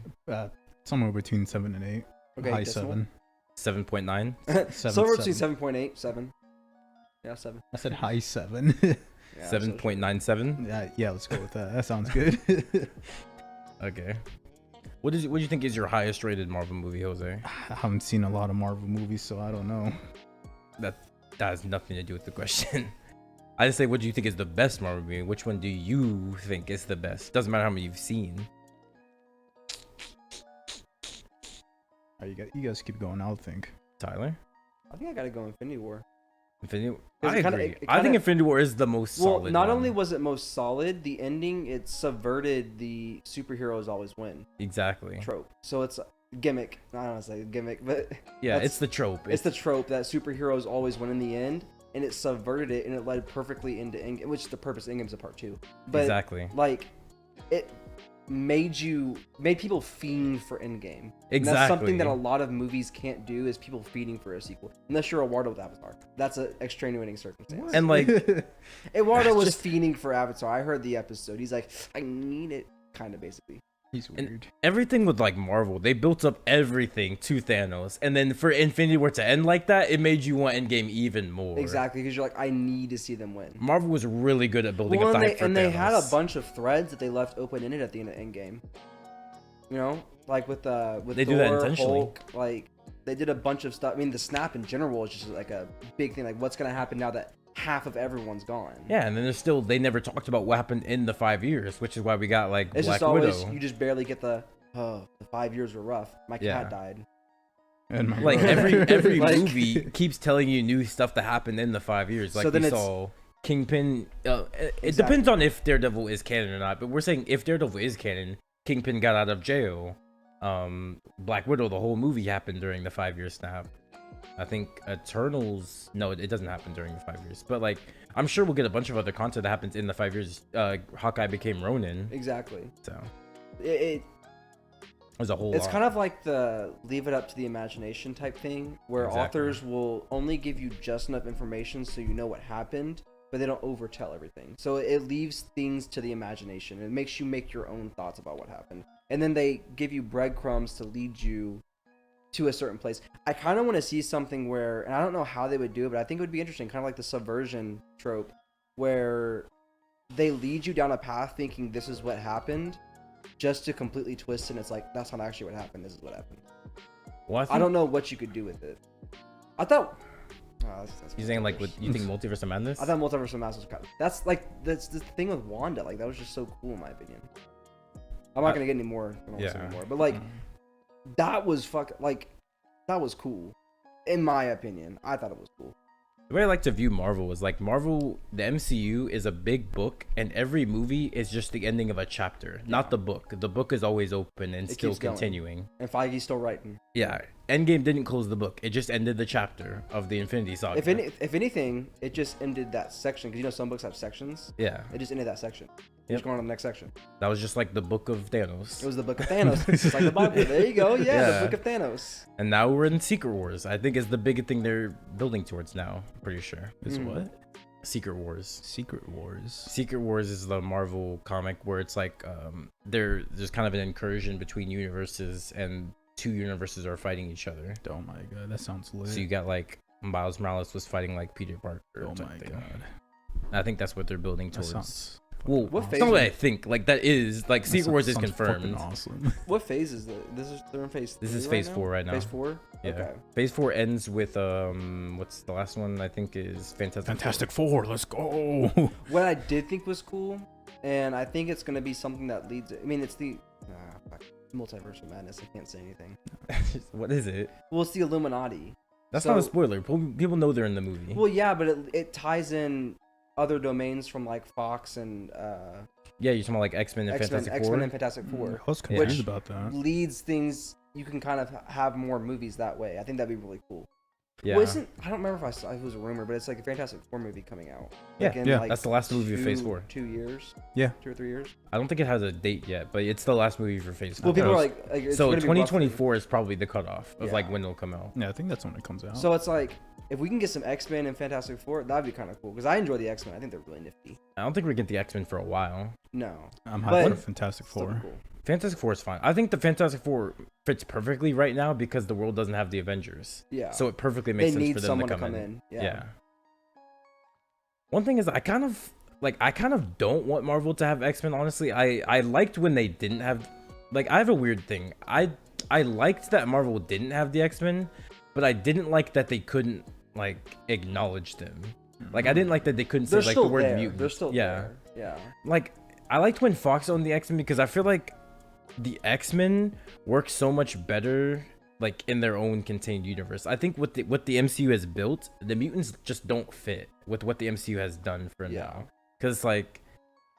Somewhere between 7 and 8. Okay. High decimal. 7. 7.9. Somewhere between 7. 7.8, 7. Yeah, 7. I said high 7. Yeah, 7.97. Yeah, let's go with that. That sounds good. Okay. What do you think is your highest rated Marvel movie, Jose? I haven't seen a lot of Marvel movies, so I don't know. That has nothing to do with the question. I just say, what do you think is the best Marvel movie? Which one do you think is the best? Doesn't matter how many you've seen. You guys keep going. I'll think. Tyler? I think I gotta go Infinity War. Infinity War? 'Cause I it kinda- agree. it I think kinda- Infinity War is the most solid. Well, not one. only was it most solid, the ending, it subverted the superheroes always win Exactly. trope. So it's gimmick. I don't want to say gimmick, but Yeah, that's- it's the trope. it's the trope that superheroes always win in the end, and it subverted it, and it led perfectly into Endgame, which is the purpose of Endgame's a part 2. But exactly. like, it made people fiend for Endgame. And Exactly. that's something that a lot of movies can't do, is people feeding for a sequel. Unless you're Eduardo with Avatar. That's an extenuating circumstance. And like, Eduardo was just- fiending for Avatar. I heard the episode. He's like, I need it, kind of basically. He's And- weird. everything with like Marvel, they built up everything to Thanos, and then for Infinity War to end like that, it made you want Endgame even more. Exactly, because you're like, I need to see them win. Marvel was really good at building Well, up and the they, hype for and they had a Thanos. bunch of threads that they left open in it at the end of Endgame. You know, like with They Thor, do that intentionally. Hulk, like they did a bunch of stuff. I mean, the snap in general is just like a big thing. Like, what's gonna happen now that half of everyone's gone? Yeah, and then there's still, they never talked about what happened in the 5 years, which is why we got like It's Black just always Widow. you just barely get the 5 years were rough. My cat Yeah. died. And my Like brother. every Like- movie keeps telling you new stuff that happened in the 5 years. Like So then we it's- saw Kingpin. It Exactly. depends on if Daredevil is canon or not. But we're saying if Daredevil is canon, Kingpin got out of jail. Black Widow, the whole movie happened during the 5 year snap. I think Eternals. No, it doesn't happen during the 5 years. But like, I'm sure we'll get a bunch of other content that happens in the 5 years. Hawkeye became Ronin, Exactly. so It there's a whole. It's lot. kind of like the leave it up to the imagination type thing, where Exactly. authors will only give you just enough information so you know what happened, but they don't overtell everything. So it leaves things to the imagination. It makes you make your own thoughts about what happened. And then they give you breadcrumbs to lead you to a certain place. I kind of want to see something where, and I don't know how they would do it, but I think it would be interesting, kind of like the subversion trope, where they lead you down a path thinking this is what happened, just to completely twist it, and it's like, that's not actually what happened, this is what happened. Well, I don't know what you could do with it. I thought... that's You saying like, multiverse. you think Multiverse of Madness? I thought Multiverse of Madness was kind of... That's the thing with Wanda, like, that was just so cool in my opinion. I'm not gonna get any more, anymore, but like, that was that was cool. In my opinion, I thought it was cool. The way I like to view Marvel is like Marvel, the MCU is a big book, and every movie is just the ending of a chapter, not the book. The book is always open and It still keeps going. continuing. And Feige's still writing. Yeah, Endgame didn't close the book; it just ended the chapter of the Infinity Saga. If anything, it just ended that section, because you know some books have sections. Yeah, It just ended that section. Yep. Just going on to the next section. that was just like the book of Thanos. It was the Book of Thanos. It's like the Bible. There you go. Yeah, Yeah. the Book of Thanos. And now we're in Secret Wars. I think is the big thing they're building towards now. I'm pretty sure. Is what? Secret Wars. Secret Wars. Secret Wars is the Marvel comic where it's like there's kind of an incursion between universes, and two universes are fighting each other. Oh my god, that sounds lit. So you got like Miles Morales was fighting like Peter Parker. Oh type my thing. god. I think that's what they're building That towards. sounds. Well, What it's phase not what is- I think. Like that is like that Secret Wars is sounds fucking confirmed. Awesome. What phase is it? They're in phase. This is 3 phase 4 right now. Phase 4. Yeah. Okay. Phase 4 ends with what's the last one? I think is Fantastic Four. Let's go. What I did think was cool, and I think it's gonna be something that leads. I mean, it's the fuck, Multiverse of Madness. I can't say anything. What is it? Well, it's the Illuminati. That's not a So- spoiler. People know they're in the movie. Well, yeah, but it ties in other domains from like Fox and Yeah, you're talking about like X-Men and Fantastic Four. X-Men and Fantastic Four. I was confused Which- about that. Leads things. You can kind of have more movies that way. I think that'd be really cool. Yeah. Well, I don't remember if I saw it was a rumor, but it's like a Fantastic Four movie coming out. Like Yeah, in, yeah, like, that's the last movie of Phase 4. 2 years. Yeah. 2 or 3 years. I don't think it has a date yet, but it's the last movie for Phase 4. Well, people are was- like it's so gonna be roughly- 2024 is probably the cutoff of like Yeah. when it'll come out. Yeah, I think that's when it comes out. So it's like if we can get some X-Men and Fantastic Four, that'd be kind of cool because I enjoy the X-Men. I think they're really nifty. I don't think we're getting the X-Men for a while. No, I'm but- hyped for Fantastic still Four. cool. Fantastic Four is fine. I think the Fantastic Four fits perfectly right now because the world doesn't have the Avengers. Yeah. So it perfectly they makes sense need for them someone to come in. Yeah. One thing is I kind of don't want Marvel to have X-Men, honestly. I liked when they didn't have like I have a weird thing. I liked that Marvel didn't have the X-Men, but I didn't like that they couldn't like acknowledge them. Like I didn't like that they couldn't say They're like still the word there. mutant. They're still yeah. there. Yeah. Like I liked when Fox owned the X-Men because I feel like the X-Men work so much better like in their own contained universe. I think what the MCU has built, the mutants just don't fit with what the MCU has done for now. Cuz like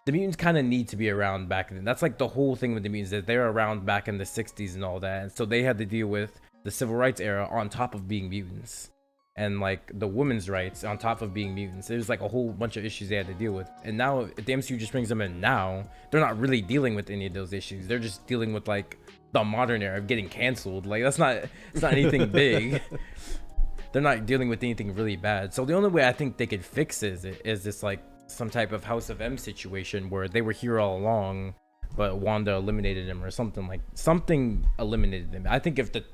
the mutants kind of need to be around back then. That's like the whole thing with the mutants, that they're around back in the 60s and all that. And so they had to deal with the civil rights era on top of being mutants. And like the women's rights on top of being mutants. There's like a whole bunch of issues they had to deal with. And now if the MCU just brings them in now, they're not really dealing with any of those issues. They're just dealing with like the modern era of getting canceled. Like it's not anything big. They're not dealing with anything really bad. So the only way I think they could fix it is this like some type of House of M situation where they were here all along, but Wanda eliminated them or something eliminated them. I think if the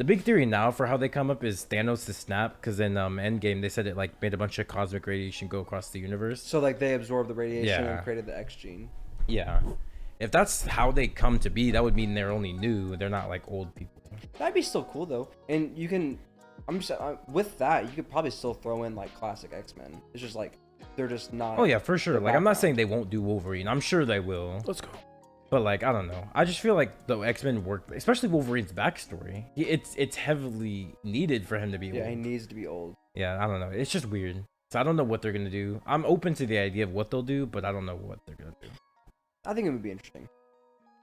big theory now for how they come up is Thanos to snap, because in Endgame they said it like made a bunch of cosmic radiation go across the universe. So like they absorbed the radiation Yeah. and created the X gene. Yeah. If that's how they come to be, that would mean they're only new. They're not like old people. That'd be still cool though. And you can, with that, you could probably still throw in like classic X-Men. It's just like they're just not. Oh yeah, for sure. the Like I'm not background. saying they won't do Wolverine. I'm sure they will. Let's go. But like I don't know. I just feel like the X-Men work, especially Wolverine's backstory. It's heavily needed for him to be Yeah, old. he needs to be old. Yeah, I don't know. It's just weird. So I don't know what they're gonna do. I'm open to the idea of what they'll do, but I don't know what they're gonna do. I think it would be interesting.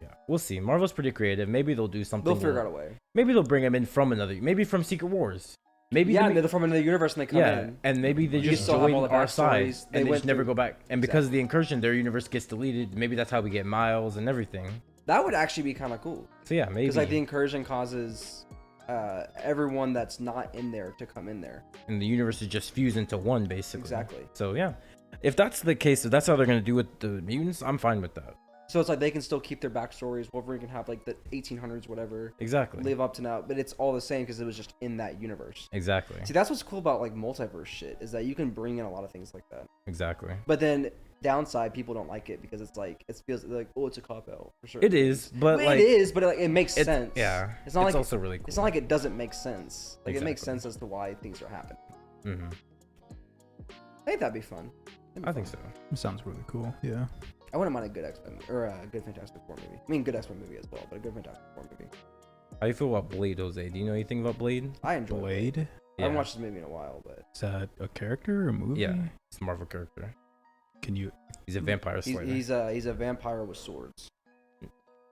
Yeah, we'll see. Marvel's pretty creative. Maybe they'll do something. They'll figure out a way. Maybe they'll bring him in from maybe from Secret Wars. Maybe Yeah, they, they're from another universe and they come yeah, in. and maybe they You just still have join all the our side backstories. and they went just never through- go back. And because of the incursion, their universe gets deleted. Maybe that's how we get Miles and everything. That would actually be kind of cool. So yeah, maybe. Because like the incursion causes everyone that's not in there to come in there. And the universe is just fused into one, basically. Exactly. So yeah, if that's the case, if that's how they're gonna do with the mutants, I'm fine with that. So it's like they can still keep their backstories. Wolverine can have like the 1800s, whatever, Exactly. live up to now, but it's all the same because it was just in that universe. Exactly. See, that's what's cool about like multiverse shit is that you can bring in a lot of things like that. Exactly. But then downside, people don't like it because it's like it feels like it's a cop out for sure. It is, but like it is, but it makes sense. Yeah. It's not like also really cool. it's not like it doesn't make sense. Like it makes Exactly. sense as to why things are happening. Mm-hmm. I think that'd be fun. That'd be I think fun. so. Sounds really cool. Yeah. I wouldn't mind a good X-Men or a good Fantastic Four movie. I mean, good X-Men movie as well, but a good Fantastic Four movie. How you feel about Blade, Jose? Do you know anything about Blade? I enjoy Blade. Blade. I haven't watched this movie in a while, but Is that a character or a movie? Yeah, it's a Marvel character. Can you? He's a vampire he's, slayer. he's a vampire with swords.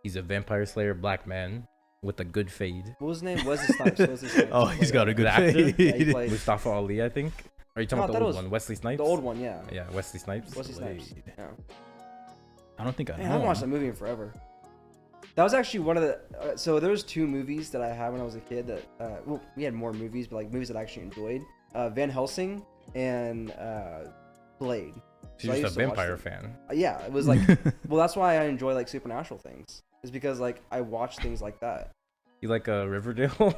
He's a vampire slayer, black man with a good fade. What was his name? Wesley Snipes. Wesley Snipes. Oh, he's got a good The actor? Yeah, he fade. played Mustafa Ali, I think. Are you talking No, I about thought the it old was one, Wesley Snipes? the old one. Yeah. Yeah, Wesley Snipes. Wesley Snipes. Blade. Yeah. I don't think I Man, I know. haven't watched that movie in forever. That was actually one of the. So there was two movies that I had when I was a kid that. Well, we had more movies, but like movies that I actually enjoyed. Van Helsing and Blade. She's So I just a used to watch vampire them. fan. Yeah, it was like. Well, that's why I enjoy like supernatural things. Is because like I watch things like that. You like Riverdale?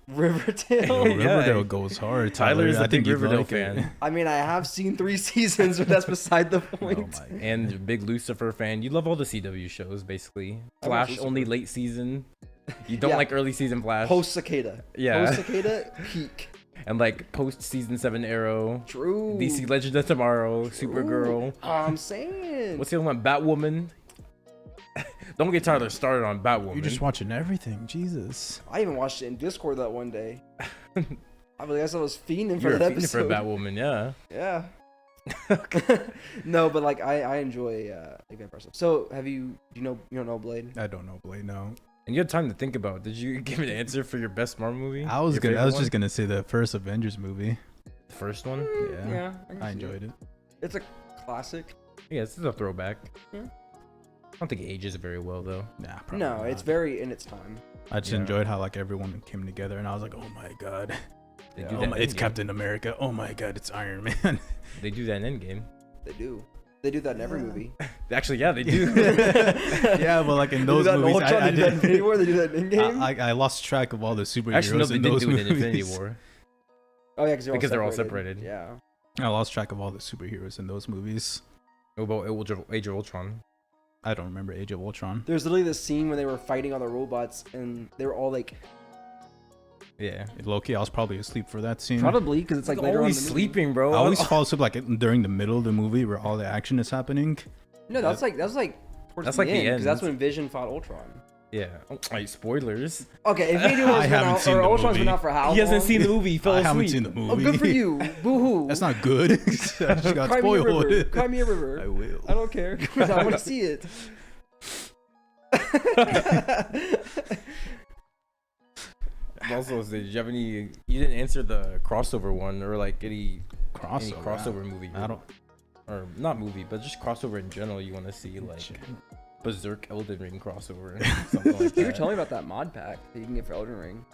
Riverdale. Yeah. Riverdale goes hard. Tyler's Tyler. a I think big you'd Riverdale like it. fan. I mean, I have seen 3 seasons, but that's beside the Oh point. my. And big Lucifer fan. You love all the CW shows, basically. I watch Flash only Lucifer. late season. You don't Yeah. like early season Flash. Post Cicada. Yeah. Post Cicada, peak. And like post season 7 Arrow. True. DC Legends of Tomorrow. True. Supergirl. I'm saying. What's the other one? Batwoman. Don't get Tyler started on Batwoman. You're just watching everything. Jesus. I even watched it in Discord that one day. I guess I was fiending for You're that a fiend for episode. Batwoman, yeah. Yeah. No, but like I enjoy like vampire stuff. So you don't know Blade? I don't know Blade. No. And you had time to think about it. Did you give me an answer for your best Marvel movie? I was Your gonna. I favorite was one? just gonna say the first Avengers movie. The first one? Yeah. can I see enjoyed it. It's a classic. Yeah, this is a throwback. Yeah. I don't think it ages very well though. Nah. Probably No, not. it's very in its time. I just Yeah. enjoyed how like everyone came together, and I was like, oh my god. They Yeah. do Oh that my, in it's Endgame. Captain America. Oh my god, it's Iron Man. They do that in Endgame. They do. They do that in every Yeah. movie. Actually, yeah, they do. Yeah, but like in those they do that movies, in Ultron, I they do that in did. Infinity War, they do that in Endgame. I lost track of all the superheroes Actually, no, they in didn't those do it in movies. Infinity War. Oh yeah, because they're all separated. Yeah. I lost track of all the superheroes in those movies. What about Age of Ultron? I don't remember Age of Ultron. There's literally this scene when they were fighting all the robots, and they were all like, Yeah. Low-key, I was probably asleep for that scene. probably because it's like later on in always the movie. sleeping, bro. I always fall asleep like during the middle of the movie where all the action is happening. No, that's like towards That's the like the end, because end. that's when Vision fought Ultron. Yeah. Like spoilers. Okay, Infinity War's been haven't out, seen or the Ultron's been movie. out for how long? He hasn't seen the movie. He fell I asleep. haven't seen the movie. Oh, good for you. Boo-hoo. That's not good. I just got Cry me a river. spoiled. Cry me a river. I will. I don't care. I want to see it. Also, did you have any? You didn't answer the crossover one or like any crossover movie. I don't. Or not movie, but just crossover in general. You want to see like Berserk Elden Ring crossover, something like You were that. telling me about that mod pack that you can get for Elden Ring.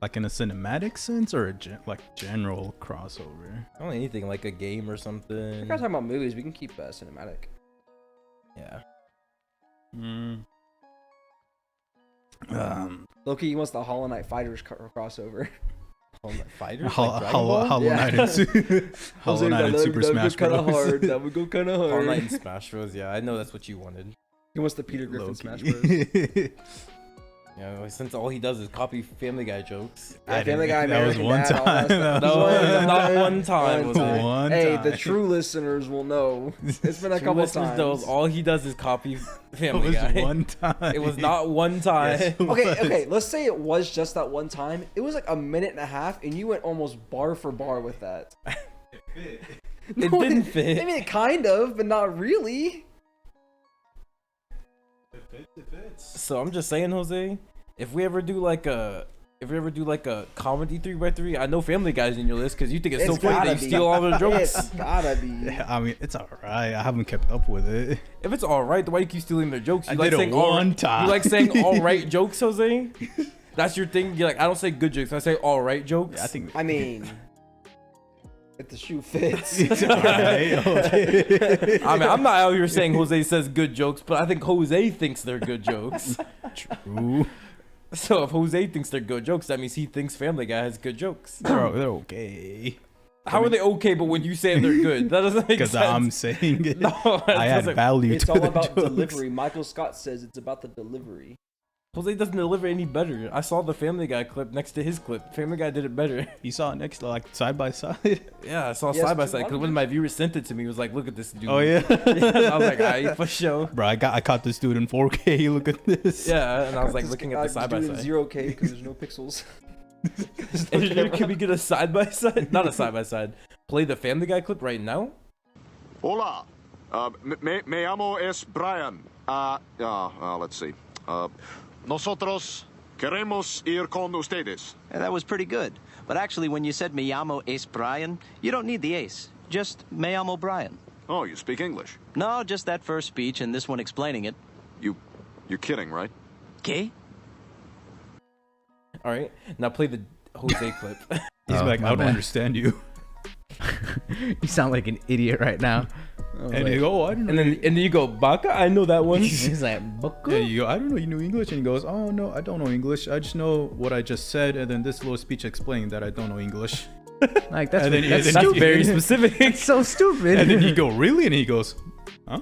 Like in a cinematic sense or a general crossover? I don't know, anything like a game or something. If we're talking about movies, we can keep cinematic. Yeah. Loki, he wants the Hollow Knight Fighters crossover. Fighters. Hollow Yeah. Knight and Hollow Knight and Super Smash Bros. That would go kind of hard. Hollow Knight and Smash Bros. Yeah, I know that's what you wanted. He wants the Peter Griffin Loki. Smash Bros. Yeah, since all he does is copy Family Guy jokes. Yeah, Family Guy, that was American one Dad, all that time. stuff. That was not One one time, was it? One Hey, time. the true listeners will know. It's been a True couple listeners, times. those, all he does is copy It Family was Guy. one time. It was not one time. Yes, it Okay, was. okay, let's say it was just that one time. It was like a minute and a half, and you went almost bar for bar with that. It No, didn't fit. I mean, it kind of, but not really. It fits. So I'm just saying, Jose, if we ever do like a comedy 3x3, I know Family Guy's in your list because you think it's so funny gotta that you be. steal all the jokes. It's gotta be. Yeah, I mean, it's alright. I haven't kept up with it. If it's all right, why you keep stealing their jokes? You I like did it saying all one right, time. You like saying all right jokes, Jose? That's your thing. You're like, I don't say good jokes. I say all right jokes. Yeah, I think. I mean, if the shoe fits. It's alright. Okay. I mean, I'm not out here saying Jose says good jokes, but I think Jose thinks they're good jokes. True. So if Jose thinks they're good jokes, that means he thinks Family Guy has good jokes. They're okay. How are they okay, but when you say they're good, that doesn't make Because sense. I'm saying it. No, that I add doesn't- value It's to all the about jokes. delivery. Michael Scott says it's about the delivery. Jose doesn't deliver any better. I saw the Family Guy clip next to his clip. Family Guy did it better. You saw it next, like side by side. Yeah, I saw Yes, side by two side because when my viewer sent it to me, he was like, "Look at this dude." Oh yeah. I was like, "Alright, for sure." Bro, I caught this dude in 4K. Look at this. Yeah, and I was like looking at the side by doing side. 0K because there's no pixels. Can we get a side by side? Not a side by side. Play the Family Guy clip right now. Hola, me llamo es Brian. Let's see. Nosotros queremos ir con ustedes. Yeah, that was pretty good. But actually, when you said me llamo es Brian, you don't need the ace. Just me llamo Brian. Oh, you speak English. No, just that first speech and this one explaining it. You're kidding, right? ¿Qué? All right, now play the Jose clip. He's Oh, like, my I don't bad. understand you. You sound like an idiot right now. And you go, I don't know. and then you go, Baka, I know that one. He's like, Yeah, Bucko? you go, I don't know, you know English? And he goes, oh no, I don't know English. I just know what I just said, and then this little speech explaining that I don't know English. Like, that's, And then- that's and then- stupid. very specific. It's so stupid. And then you go, really? And he goes, huh?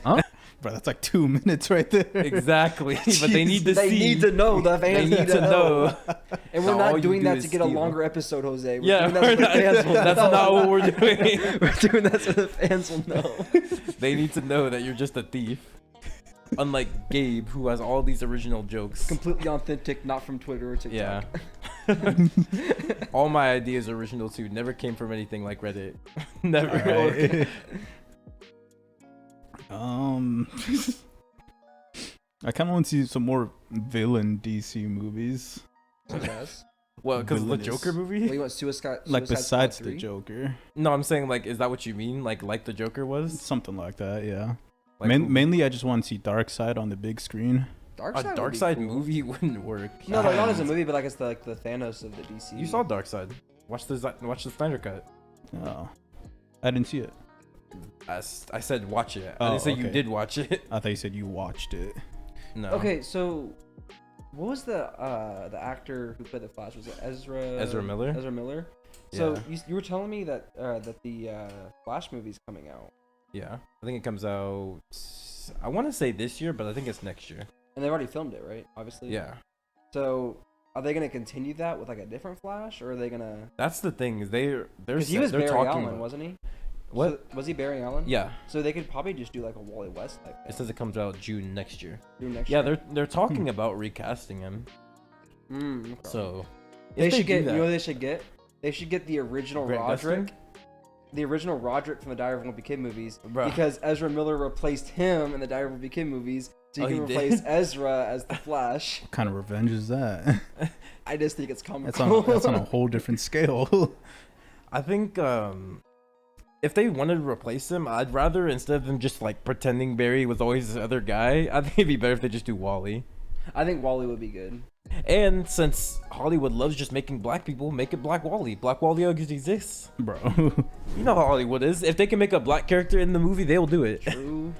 Huh? Bro, that's like 2 minutes right there. Exactly, but they need to They see. need to know. The They fans need to know. And we're So all not you doing do that is to get a steal. longer episode, Jose. We're Yeah, doing that so the fans will that's know. not what we're doing. We're doing that so the fans will know. They need to know that you're just a thief. Unlike Gabe, who has all these original jokes. Completely authentic, not from Twitter or TikTok. Yeah. All my ideas are original too. Never came from anything like Reddit. Never. Alright. I kind of want to see some more villain DC movies. Such as? Well, because of the Villainous. Joker What, movie? you want Suicide Like Squad besides 3? the Joker. No, I'm saying like, is that what you mean? Like the Joker was? Something like that, yeah. Like Mainly, I just want to see Darkseid on the big screen. Darkseid a would Dark be Side cool. movie wouldn't work. No, like not as a movie, but like it's the Thanos of the DC. You saw Dark Side. Watch the Snyder cut. Oh, I didn't see it. I said watch it. I Oh, didn't say you okay. did watch it. I thought you said you watched it. No. Okay, so what was the actor who played the Flash? Was it Ezra Miller? Ezra Miller. So Yeah. you were telling me that that the Flash movie's coming out. Yeah. I think it comes out. I I want to say this year, but I think it's next year. And they've already filmed it, right? Obviously. Yeah. So, are they gonna continue that with like a different Flash, or are they gonna? That's the thing. Is they're Because he was they're Barry talking Allen, about- wasn't he? What? So, was he Barry Allen? Yeah. So they could probably just do like a Wally West type It thing. says it comes out June next year. Do next Yeah, year. they're talking about recasting him. Okay. So They if should do get. that- You know what they should get? They should get the original Grant Roderick. Gustin? The original Roderick from the Diary of a Wimpy Kid movies, Bruh. because Ezra Miller replaced him in the Diary of a Wimpy Kid movies, so you Oh, can he did? replace Ezra as the Flash. What kind of revenge is that? I just think it's That's comical. on that's on a whole different scale. I think if they wanted to replace him, I'd rather instead of them just like pretending Barry was always this other guy, I think it'd be better if they just do Wally. I think Wally would be good. And since Hollywood loves just making black people, make it Black Wally. Black Wally already exists. Bro. You know how Hollywood is. If they can make a black character in the movie, they'll do it. True.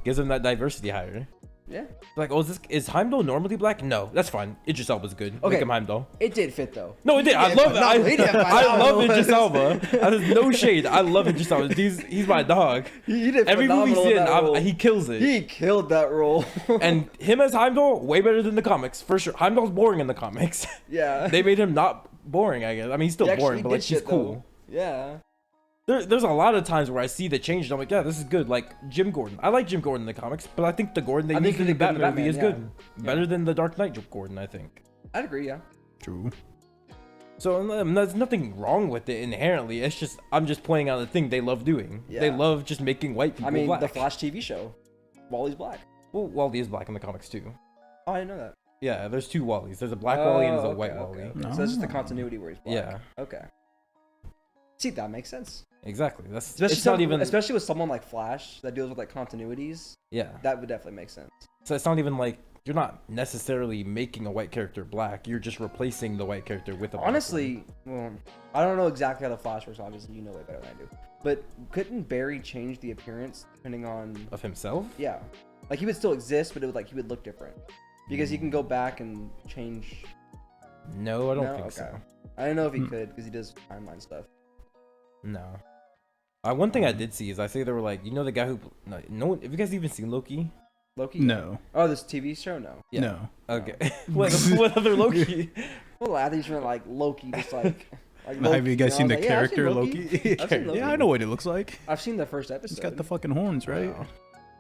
Gives them that diversity higher. Yeah. Like, oh, is Heimdall normally black? No, that's fine. Idris Elba's good. Okay. Make him Heimdall. It did fit though. No, it did. I Yeah, love but it. no, he didn't find I out love what it Idris was. Elba. There's no shade. I love Idris Elba. He's my dog. He did Every movie he's phenomenal in, that role. he kills it. He killed that role. And him as Heimdall, way better than the comics, for sure. Heimdall's boring in the comics. yeah. They made him not boring, I guess. I mean, he's still He actually boring, but did like he's shit, cool. though. Yeah. There's a lot of times where I see the change and I'm like, yeah, this is good. Like Jim Gordon. I like Jim Gordon in the comics, but I think the Gordon they I think used in he the did good in Batman movie is Batman, good. Better than the Dark Knight Gordon, I think. I'd agree. Yeah. True. So there's nothing wrong with it inherently. It's just I'm just pointing out the thing they love doing. They Yeah. love just making white people I mean, black. the Flash TV show, Wally's black. Well, Wally is black in the comics too. Oh, I didn't know that. Yeah, there's two Wallies. There's a black Wally and there's a Oh, white okay, Wally. okay. So that's just the No. continuity where he's black. Yeah, Okay. See, that makes sense. exactly. That's Especially, it's not even. especially with someone like Flash that deals with like continuities. Yeah. That would definitely make sense. So it's not even like you're not necessarily making a white character black. You're just replacing the white character with a black one. Honestly, well, I don't know exactly how the Flash works. Obviously, you know way better than I do. But couldn't Barry change the appearance depending on? Of himself. Yeah, like he would still exist, but it would like he would look different because he can go back and change. No, I don't No? think Okay. so. I don't know if he could because he does timeline stuff. No. One thing I did see is I say they were like, you know, the guy who no one. Have you guys even seen Loki? Loki? No. Oh, this TV show? No. Yeah. No. Okay. what other Loki? Well, I think you meant like Loki, just like. Have you guys seen the I was like, yeah, I've seen character Loki? I've seen Loki. Yeah, I know what he looks like. I've seen the first episode. He's got the fucking horns, right?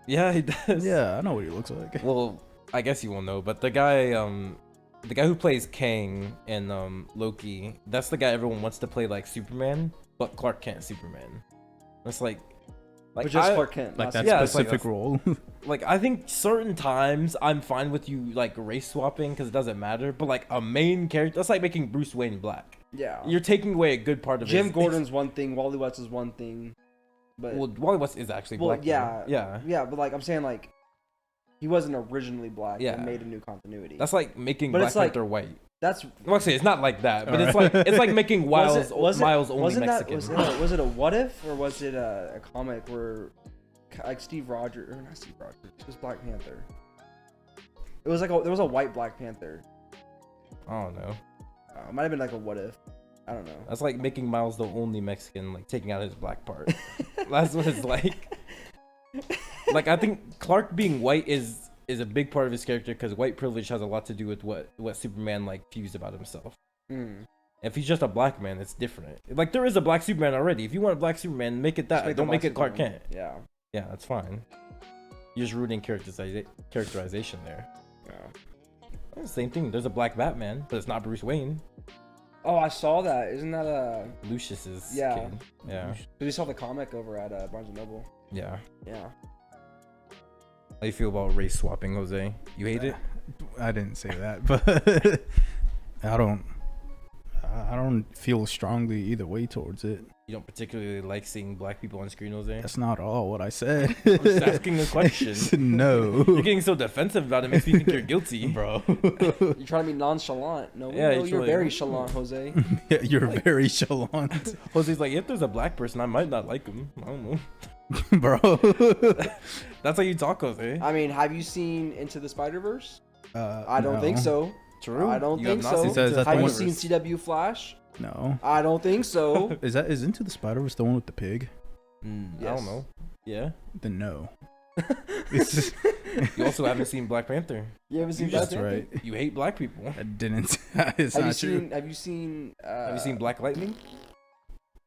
Yeah, he does. Yeah, I know what he looks like. Well, I guess you will know, but the guy who plays Kang in Loki, that's the guy everyone wants to play like Superman, but Clark Kent Superman. It's like But just I- Clark Kent. Like not that Yeah, it's like specific a- role. Like I think certain times I'm fine with you like race swapping because it doesn't matter, but like a main character, that's like making Bruce Wayne black. Yeah. You're taking away a good part of Jim his, Gordon's one thing, Wally West is one thing, but Well, Wally West is actually well, black. though. yeah, Yeah. yeah, but like I'm saying, like he wasn't originally black. Yeah. and made a new continuity. That's like making But Black it's like- Panther white. That's Well, actually, it's not like that, but Alright. it's like making Miles Miles only wasn't Mexican. was it a what if or was it a comic where like Steve Rogers or not Steve Rogers, it was Black Panther. It was like there was a white Black Panther. I don't know. It might have been like a what if. I don't know. That's like making Miles the only Mexican, like taking out his black part. That's what it's like. Like I think Clark being white is a big part of his character because white privilege has a lot to do with what Superman like views about himself. Mm. If he's just a black man, it's different. Like there is a black Superman already. If you want a black Superman, make it that. Just Don't the make Black it Clark Superman. Kent. Yeah. Yeah, that's fine. You're just rooting characterization there. Yeah. Same thing. There's a black Batman, but it's not Bruce Wayne. Oh, I saw that. Isn't that a? Lucius's Yeah. kid. Yeah. We saw the comic over at Barnes and Noble. Yeah. Yeah. How you feel about race swapping, Jose? You hate it? I didn't say that, but I don't feel strongly either way towards it. You don't particularly like seeing black people on screen, Jose? That's not all what I said. I'm just asking a question. No. You're getting so defensive about it. Makes me think you're guilty, Bro. You're trying to be nonchalant. No, Yeah, no, it's you're like- very chalant, Jose. Yeah, you're very chalant, Jose's like, if there's a black person, I might not like him. I don't know. bro. That's how you talk, Jose. I mean, have you seen Into the Spider-Verse? I don't no. think so. True. I don't You think have not so. seen Is that Have the you one- seen CW Flash? No. I don't think so. Is Into the Spider-Verse the one with the pig? I Yes. don't know. Yeah. Then no. It's just, You also haven't seen Black Panther. You haven't seen that's Black Panther? right. You hate black people. I didn't. It's Have you not true. seen? Have you seen? Have you seen Black Lightning?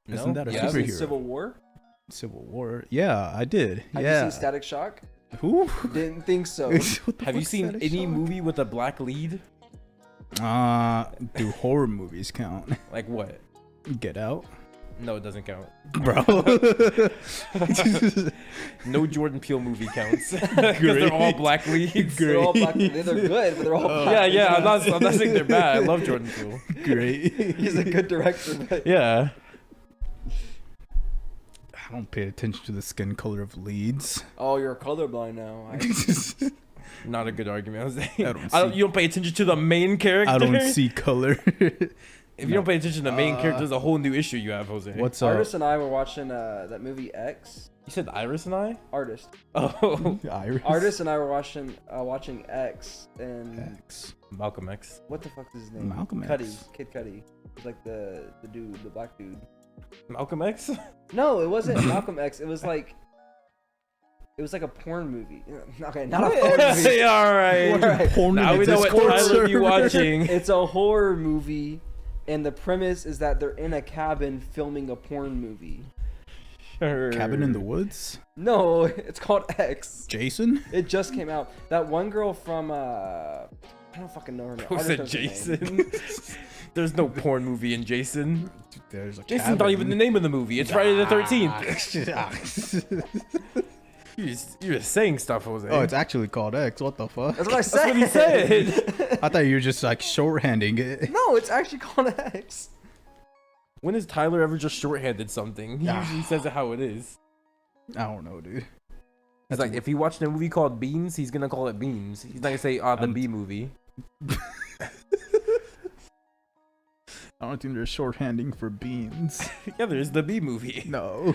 Isn't that a Yeah. Have you seen superhero? Civil War? Civil War? Yeah, I did. Have yeah. you seen Static Shock? Who? Didn't think so. What the Have you fuck's seen Static any Shock? movie with a black lead? Do horror movies count? Like what? Get Out, No, it doesn't count. bro. No Jordan Peele movie counts because they're all black leads. They're all black. They're good, but they're all black. Yeah, yeah. I'm not saying they're bad. I love Jordan Peele. Great. He's a good director, but Yeah. I don't pay attention to the skin color of leads. oh, you're colorblind now. Not a good argument, Jose. I don't see- You don't pay attention to the main character. I don't see color. If you don't pay attention to the main character, there's a whole new issue you have, Jose. What's up? Artist and I were watching that movie X. You said Iris and I? Artist. Oh, Iris. Artist and I were watching X, and X. Malcolm X. what the fuck is his name? Malcolm Cuddy. X. Kid Cuddy. He's like the dude, the black dude. Malcolm X? No, it wasn't Malcolm X. It was like a porn movie. Okay, not a porn movie. Say all right. Alright. Porn Now in we the know what Discord Tyler be server. watching. It's a horror movie, and the premise is that they're in a cabin filming a porn movie. Sure. Cabin in the Woods. No, it's called X. Jason. It just came out. That one girl from I don't fucking know her name. Who Artist said knows her name. Jason? There's no porn movie in Jason. There's a Jason's not even the name of the movie. It's Friday the 13th. You're just saying stuff, Jose. Oh, it's actually called X. What the fuck? That's what I That's said. what he said. I thought you were just like shorthanding it. No, it's actually called X. When has Tyler ever just shorthanded something? He usually says it how it is. I don't know, dude. It's like if he watched a movie called Beans, he's gonna call it Beans. He's not gonna say the B movie. I don't think they're shorthanding for beans. Yeah, there's the B movie. No.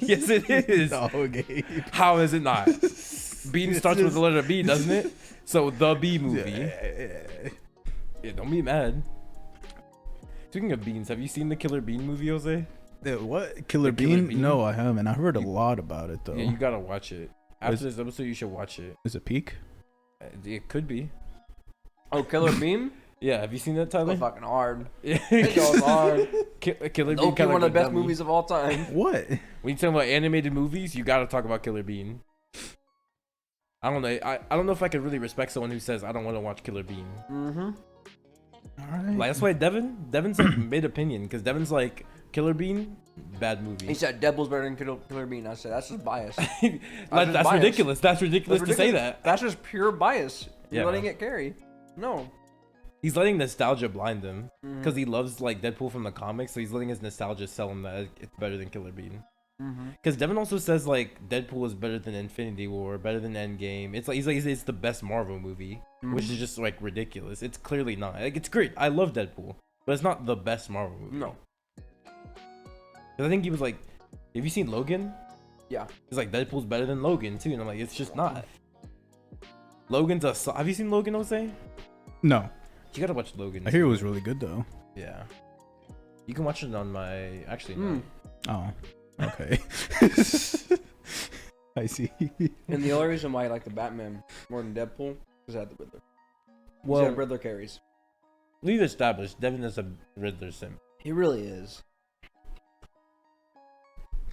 Yes, it is. No, Gabe. How is it not? Bean starts with the letter B, doesn't it? So the B movie. Yeah, don't be mad. Speaking of beans, have you seen the Killer Bean movie, Jose? What? Killer The Killer Bean? Bean? No, I haven't. I heard a lot about it though. Yeah, you gotta watch it. After this episode, you should watch it. Is it peak? It could be. Oh, Killer Beam? Yeah, have you seen that, Tyler? That's fucking hard. Yeah. It goes hard. Killer Low Bean. key, one of the best movies of all time. What? When you talk about animated movies, you gotta talk about Killer Bean. I don't know. I don't know if I could really respect someone who says I don't want to watch Killer Bean. Mm-hmm. All right. Like that's why Devin's like mid opinion because Devin's like Killer Bean, bad movie. He said Devil's better than Killer Bean. I said that's just bias. that's biased. ridiculous. That's ridiculous to say that. That's just pure bias. You're Yeah. letting it carry. No. He's letting nostalgia blind him Mm-hmm. because he loves like Deadpool from the comics, so he's letting his nostalgia sell him that it's better than Killer Bean. Mm-hmm. Because Devin also says like Deadpool is better than Infinity War, better than Endgame. It's like he's like it's the best Marvel movie, which is just like ridiculous. It's clearly not. Like it's great. I love Deadpool, but it's not the best Marvel movie. No. 'Cause I think he was like, have you seen Logan? Yeah. He's like Deadpool's better than Logan too, and I'm like, it's just not. Logan's a. Have you seen Logan, Jose? No. You gotta watch Logan. I hear it was really good though. Yeah. You can watch it on my. Actually, no. Oh. Okay. I see. And the only reason why I like the Batman more than Deadpool is that the Riddler. Well, Well, Riddler carries. we've established Devin is a Riddler simp. He really is.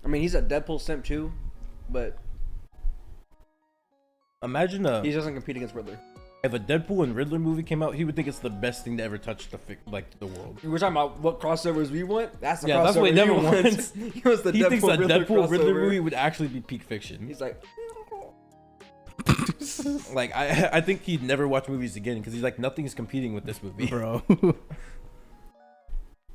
I mean, he's a Deadpool simp too, but Imagine he doesn't compete against Riddler. if a Deadpool and Riddler movie came out, he would think it's the best thing to ever touch the world. We're talking about what crossovers we want. That's the Yeah, crossover that's what he Devin wants. He wants the He Deadpool thinks that Riddler Deadpool Riddler crossover. movie would actually be peak fiction. He's like, Like I think he'd never watch movies again because he's like nothing's competing with this movie. Bro.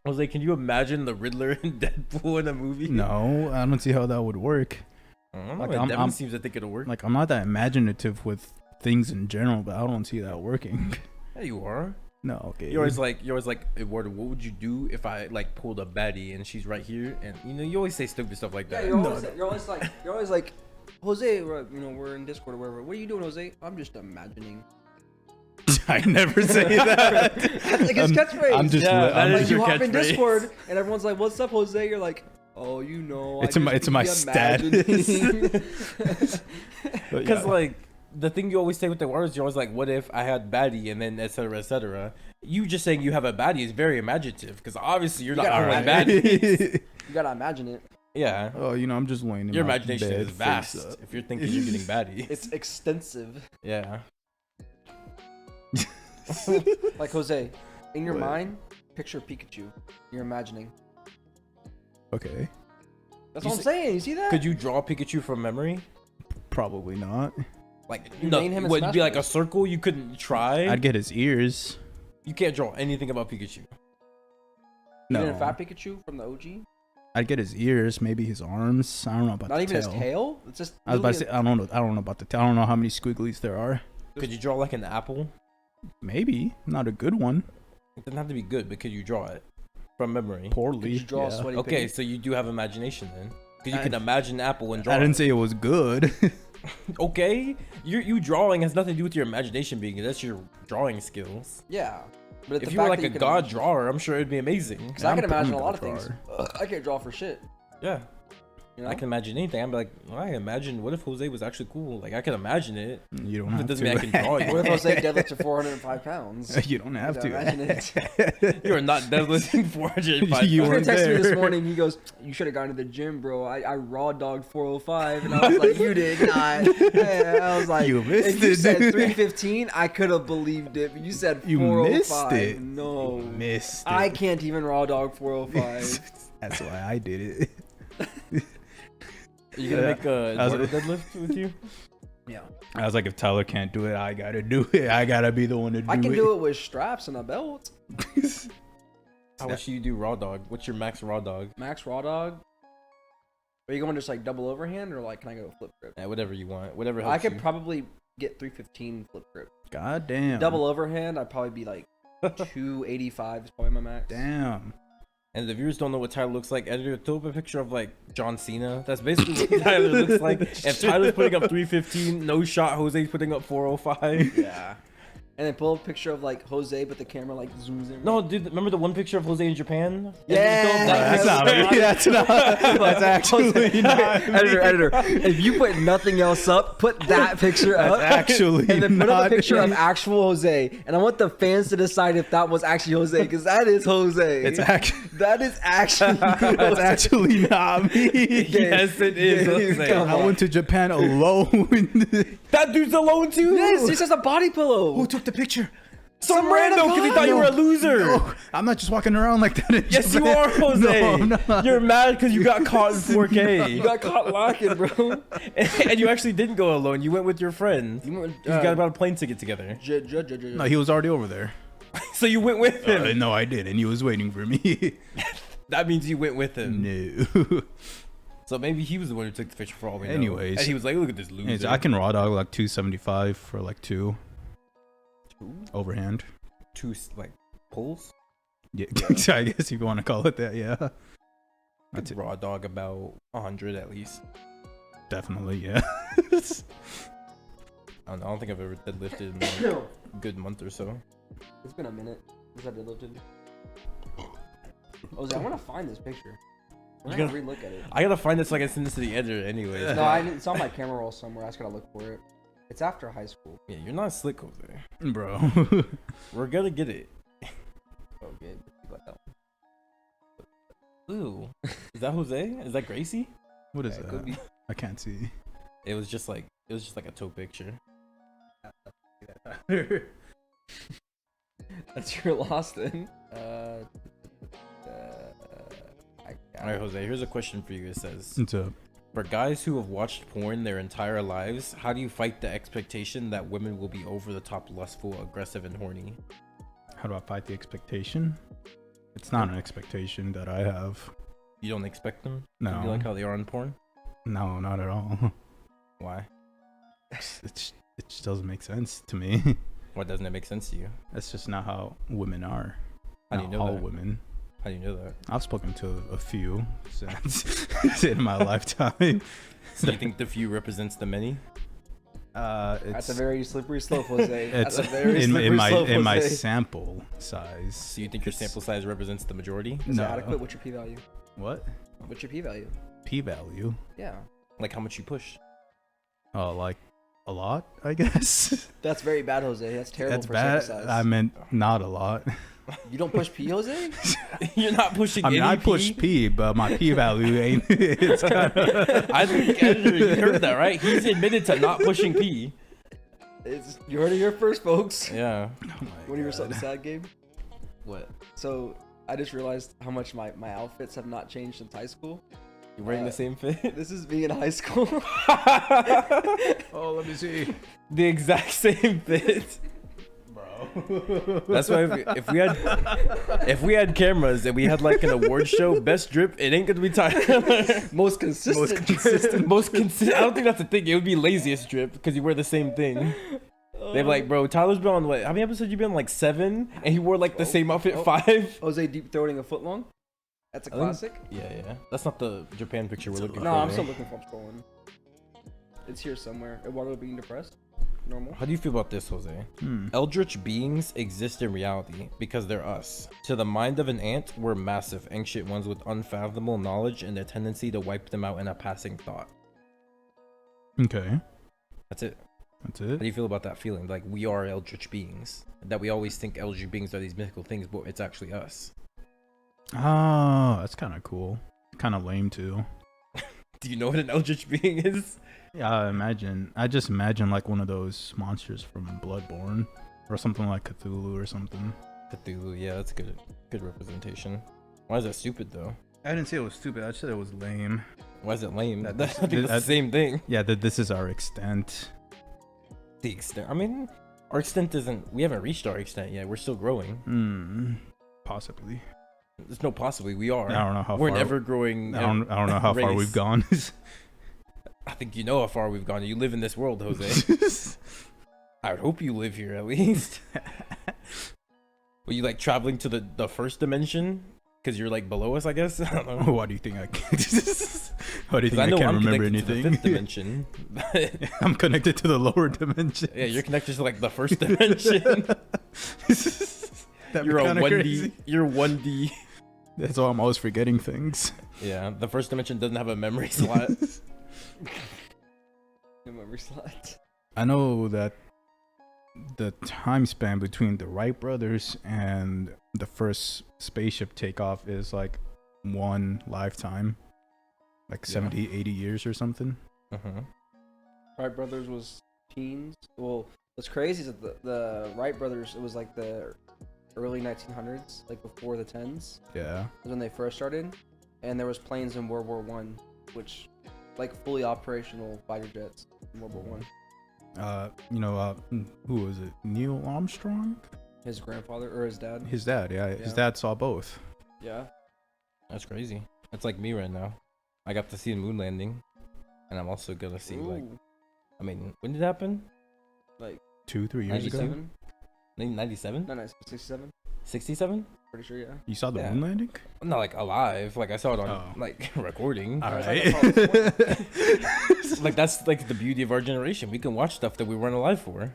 I was like, can you imagine the Riddler and Deadpool in a movie? No, I don't see how that would work. I don't know. Like, Like, I'm- Devin I'm- seems to think it'll work. Like I'm not that imaginative with things in general, but I don't see that working. Yeah, you are. No, okay. You're always like, Eduardo, what would you do if I like pulled a baddie and she's right here? And you know, you always say stupid stuff like yeah, that. you're always like, Jose, we're in Discord or whatever. What are you doing, Jose? I'm just imagining. I never say that. That's like his catchphrase. I'm just. Yeah, I'm that Like is just you your hop in catchphrase. Discord and everyone's like, "What's up, Jose?" You're like, Oh, you know, It's in my status. But Because yeah. like the thing you always say with the words, you're always like, "What if I had baddie?" and then etc. etc. You just saying you have a baddie is very imaginative because obviously you're not gotta pulling imagine baddie. You gotta imagine it. Yeah, Oh, I'm just laying in your my imagination bed, is face vast up. if you're thinking you're getting baddie. It's extensive. Yeah. Like Jose, in your What? mind, picture Pikachu. You're imagining. Okay, That's You what I'm say- saying. You see that? Could you draw Pikachu from memory? probably not. Like, You no, name him in would it Smash be like a Bros. circle? You couldn't try. I'd get his ears. You can't draw anything about Pikachu. Even No, a fat Pikachu from the OG? I'd get his ears, maybe his arms. I don't know about Not the even tail. his tail? It's just. I was about to say literally I don't know about the tail. I don't know how many squigglies there are. Could you draw like an apple? Maybe not a good one. It doesn't have to be good, but could you draw it from memory? Poorly. Could you draw a yeah. sweaty Okay, pig? so you do have imagination then. Because you I- can imagine an apple and draw I didn't it. say it was good. Okay, you drawing has nothing to do with your imagination being. That's your drawing skills. Yeah. But If you were like a god drawer, I'm sure it'd be amazing. Because I can I'm imagine a a lot of god things. I can't draw for shit. Yeah, You know? I can imagine anything. I'm like, well, I imagine. What if Jose was actually cool? Like I can imagine it. You don't It have doesn't to. mean I can draw it. What if I say deadlift 405 pounds? You don't have You to. know, imagine it. You are not deadlifting 405. You He weren't texted me this there. morning. He goes, "You should have gone to the gym, bro. I raw dogged 405," and I was like, "You did not." Yeah, I was like, You missed if you it, said dude. 315, I could have believed it. But you said You 405. missed it. No, You missed it. I can't even raw dog 405. That's why I did it. You gonna make a I was- Eduardo deadlift with you? Yeah, I was like, if Tyler can't do it, I gotta do it. I gotta be the one to do it. I can do it with straps and a belt. How much do you do raw dog? What's your max raw dog? Max raw dog. Are you going just like double overhand or like can I go flip grip? Yeah, whatever you want. Whatever I helps could you. probably get 315 flip grip. God damn. Double overhand, I'd probably be like 285 is probably my max. Damn. And the viewers don't know what Tyler looks like. Editor, throw up a picture of like John Cena. That's basically what Tyler looks like. If Tyler's putting up 315, no shot. Jose's putting up 405. Yeah. And then pull a picture of like Jose, but the camera like zooms in. No, dude, remember the one picture of Jose in Japan? Yeah. That's not. That's actually not. Editor, if you put nothing else up, put that picture up. That's actually and then put up a not picture of it. actual Jose. And I want the fans to decide if that was actually Jose, because that is Jose. It's actually. That is actually That's actually not me. Yes, it is. Jose. Come I went to Japan alone. That dude's alone too. Yes, he says a body pillow. Who took the picture? Some random because he thought you were a loser. No, I'm not just walking around like that. in Yes, you Japan. are, Jose. No, I'm not. You're mad because you got caught in 4K. You got caught lacking, bro. And you actually didn't go alone. You went with your friend. You went, got about a plane ticket together. No, he was already over there. So you went with him. No, I didn't. He was waiting for me. That means you went with him. No. So maybe he was the one who took the picture for all we know. Anyways. And he was like, look at this loser. I can raw dog like 275 for like two. Overhand. Two, like, pulls? Yeah, I guess if you want to call it that, yeah. That's it. Raw dog about 100 at least. Definitely, yeah. I don't know. I don't think I've ever deadlifted in like a good month or so. It's been a minute since I deadlifted. Jose, I want to find this picture. I'm You gonna gotta- re-look at it. I gotta find this so I can send this to the editor anyways. No, it's on my camera roll somewhere. I just gotta look for it. It's after high school. Yeah, you're not slick, Jose. Bro. We're gonna get it. Oh, good. You got that Ooh. Is that Jose? Is that Gracie? What is Yeah, it could that? be. I can't see. It was just like a toe picture. That's your loss then. All right, Jose. Here's a question for you. It says, What's up? for guys who have watched porn their entire lives, how do you fight the expectation that women will be over the top, lustful, aggressive, and horny? How do I fight the expectation? It's not an expectation that I have. You don't expect them? No. You like how they are on porn? No, not at all. Why? It just doesn't make sense to me. Why doesn't it make sense to you? That's just not how women are. How do you Not know all that? women. How do you know that? I've spoken to a few since in my lifetime. So you think the few represents the many? That's a very slippery slope, Jose. It's That's a very in slippery slope, in my Jose. sample size. So you think your sample size represents the majority? Is No. it adequate? What's your p-value? What? What's your p-value? P-value? Yeah. Like how much you push. Oh, like a lot, I guess. That's very bad, Jose. That's terrible That's for bad. sample size. I meant not a lot. You don't push p, Jose? You're not pushing I mean, any I push P. P, but my P-value ain't. It's kind of. I think editor, you heard that, right? He's admitted to not pushing P. You heard it here first, folks. Yeah. When you were something sad, Gabe? What? So I just realized how much my outfits have not changed since high school. You wearing the same fit? This is me in high school. Oh, let me see. The exact same fit. Bro. That's why if we had cameras and we had like an award show, best drip, it ain't gonna be Tyler. Most consistent. Most consistent. I don't think that's the thing. It would be laziest drip because you wear the same thing. They're like, bro, Tyler's been on what? How many episodes you been on? Like 7, and he wore like the same outfit 5. Jose deep throating a foot long. That's a classic. Yeah. That's not the Japan picture we're looking for. No, I'm there. still looking for. I'm scrolling. It's here somewhere. Eduardo being depressed. Normal. How do you feel about this, Jose? Eldritch beings exist in reality because they're us. To the mind of an ant, we're massive, ancient ones with unfathomable knowledge and a tendency to wipe them out in a passing thought. Okay. That's it. That's How it. do you feel about that feeling? Like we are eldritch beings. That we always think eldritch beings are these mythical things, but it's actually us. Oh, that's kind of cool. Kind of lame too. Do you know what an eldritch being is? Yeah, I just imagine like one of those monsters from Bloodborne or something like Cthulhu or something. Cthulhu, yeah, that's good representation. Why is that stupid though? I didn't say it was stupid. I said it was lame. Why is it lame? That- I think that's the same thing. Yeah, that this is our extent. The extent. I mean, our extent isn't. We haven't reached our extent yet. We're still growing. Possibly. There's no possibly. We are. I don't know how We're far. an ever growing. I don't know how far race. we've gone. I think you know how far we've gone. You live in this world, Jose. I would hope you live here at least. Were you like traveling to the first dimension? Because you're like below us, I guess. I don't know. Why do you think I can? Why do you think I know can't I'm remember connected to the anything? fifth dimension. I'm connected to the lower dimension. Yeah, you're connected to like the first dimension. You're a 1D. Crazy. You're 1D. That's why I'm always forgetting things. Yeah, the first dimension doesn't have a memory slot. No memory slot. I know that the time span between the Wright brothers and the first spaceship takeoff is like one lifetime, like 70, 80 years or something. Wright brothers was teens. Well, what's crazy is that the Wright brothers, it was like the early 1900s, like before the 10s. Yeah. Was when they first started, and there was planes in World War One, which like fully operational fighter jets in World War One. Who was it? Neil Armstrong? His grandfather or his dad? His dad, yeah. His dad saw both. Yeah. That's crazy. That's like me right now. I got to see the moon landing, and I'm also gonna see like. I mean, when did it happen? Like 2-3 years ago. 97? 97? No, 67. 67? Pretty sure, yeah. You saw the Yeah. moon landing? I'm not like alive. Like I saw it on Oh. like recording. All Alright. right. Like that's like the beauty of our generation. We can watch stuff that we weren't alive for.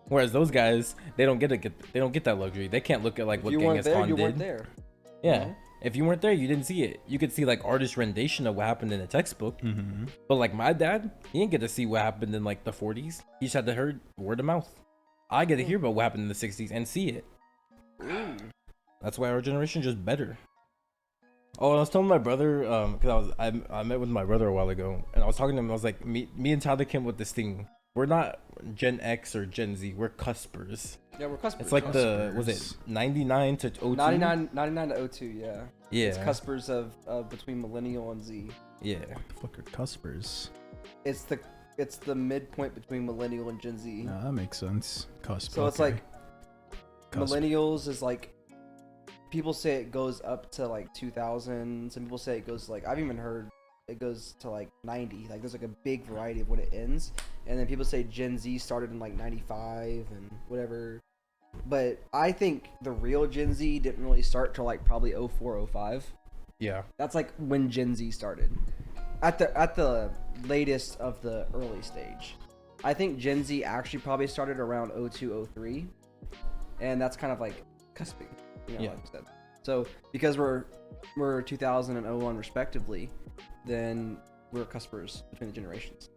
Whereas those guys, they don't get that luxury. They can't look at like If what you weren't Genghis there, Khan you did. weren't there. Yeah. Mhm. If you weren't there, you didn't see it. You could see like artist rendition of what happened in a textbook. Mm-hmm. But like my dad, he didn't get to see what happened in like the 40s. He just had to heard word of mouth. I get to hear about what happened in the 60s and see it. Ooh. That's why our generation is just better. Oh, I was telling my brother, because I met with my brother a while ago, and I was talking to him. I was like, me and Tyler came with this thing. We're not Gen X or Gen Z. We're cuspers. Yeah, we're cuspers. It's like was it 99 to 02? 99 to 02, yeah. Yeah. It's cuspers of between millennial and Z. Yeah. Fuck are cuspers. It's the midpoint between millennial and Gen Z. Nah, that makes sense. Cusp. So it's okay. like Cusp. millennials is like, people say it goes up to like 2000. Some people say it goes like, I've even heard it goes to like 90. Like there's like a big variety of when it ends. And then people say Gen Z started in like 95 and whatever. But I think the real Gen Z didn't really start till like probably 04, 05. Yeah. That's like when Gen Z started. At the latest of the early stage. I think Gen Z actually probably started around 02, 03. And that's kind of like cusping. You know, Yeah. like you said. So because we're 2000 and 01 respectively, then we're cuspers between the generations.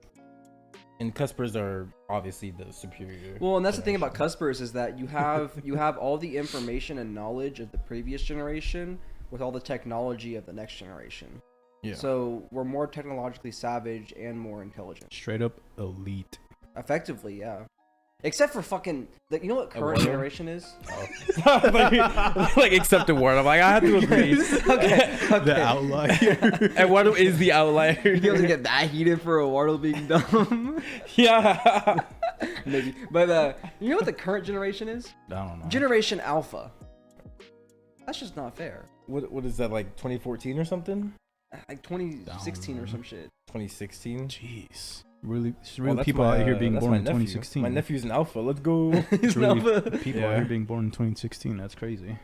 And cuspers are obviously the superior. Well, and that's the thing generation. about cuspers is that you have all the information and knowledge of the previous generation with all the technology of the next generation. Yeah. So we're more technologically savage and more intelligent. Straight up elite. Effectively, yeah. Except for fucking, you know what current what? generation is? like except the word. I'm like, I have to agree. Okay. The outlier. And what is the outlier? You guys get that heated for a Wardle being dumb? Yeah. Maybe. But you know what the current generation is? I don't know. Generation Alpha. That's just not fair. What is that, like 2014 or something? Like 2016 or some shit. 2016. Jeez. Really, it's Oh, really that's people my, out here being that's born my in nephew. 2016. My nephew's an alpha. Let's go. It's really people out Yeah. here being born in 2016. That's crazy.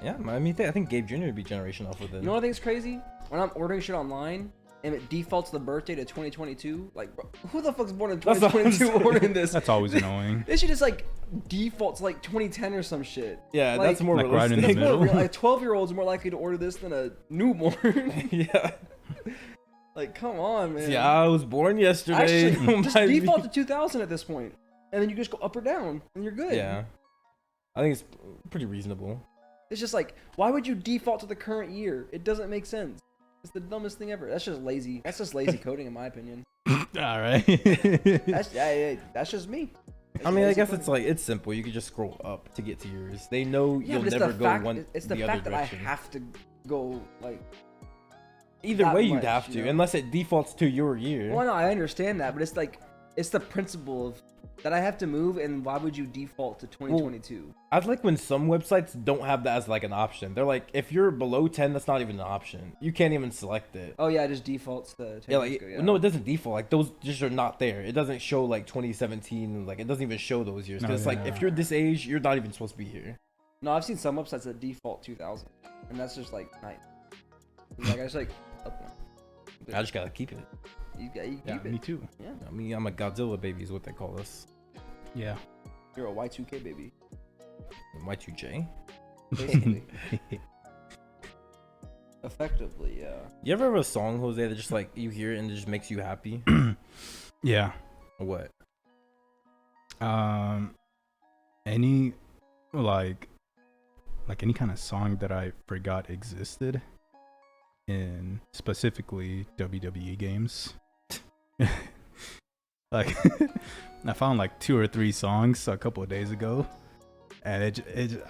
Yeah, I mean, I think Gabe Jr. would be Generation Alpha then. You know what I think is crazy? When I'm ordering shit online and it defaults the birthday to 2022, like, bro, who the fuck's born in That's what I'm 2022 saying. ordering this? That's always annoying. It should just like defaults like 2010 or some shit. Yeah, Like- that's more Like right in the realistic. It's more middle. real. Like 12-year-olds are more likely to order this than a newborn. Yeah. Like, come on, man. Yeah, I was born yesterday. Actually, just Might be- default to 2000 at this point, and then you just go up or down, and you're good. Yeah. I think it's pretty reasonable. It's just like, why would you default to the current year? It doesn't make sense. It's the dumbest thing ever. That's just lazy. That's just lazy coding, in my opinion. All right. That's just me. I mean, I guess it's like, it's simple. You could just scroll up to get to yours. They know Yeah, you'll but it's never the go fact. one It's the the fact other that I direction. have to go like. Either that way, you'd much, have you to, know? unless it defaults to your year. Well, no, I understand that, but it's like, it's the principle of that I have to move, and why would you default to 2022? I like when some websites don't have that as like an option. They're like, if you're below 10, that's not even an option. You can't even select it. Oh yeah, it just defaults to 10 Yeah, years like ago, yeah. no, it doesn't default. Like those just are not there. It doesn't show like 2017. Like it doesn't even show those years. Because No, it's like yeah. if you're this age, you're not even supposed to be here. No, I've seen some websites that default 2000, and that's just like nice. Like I just like up one. I just gotta keep it. You Yeah, keep me it. too. Yeah, I mean, I'm a Godzilla baby is what they call us. Yeah. you're a Y2K baby, Y2J. basically. Effectively, yeah. You ever have a song, Jose, that just like you hear it and it just makes you happy? Yeah. Or what? Any like any kind of song that I forgot existed in specifically WWE games. Like I found like 2 or 3 songs a couple of days ago, and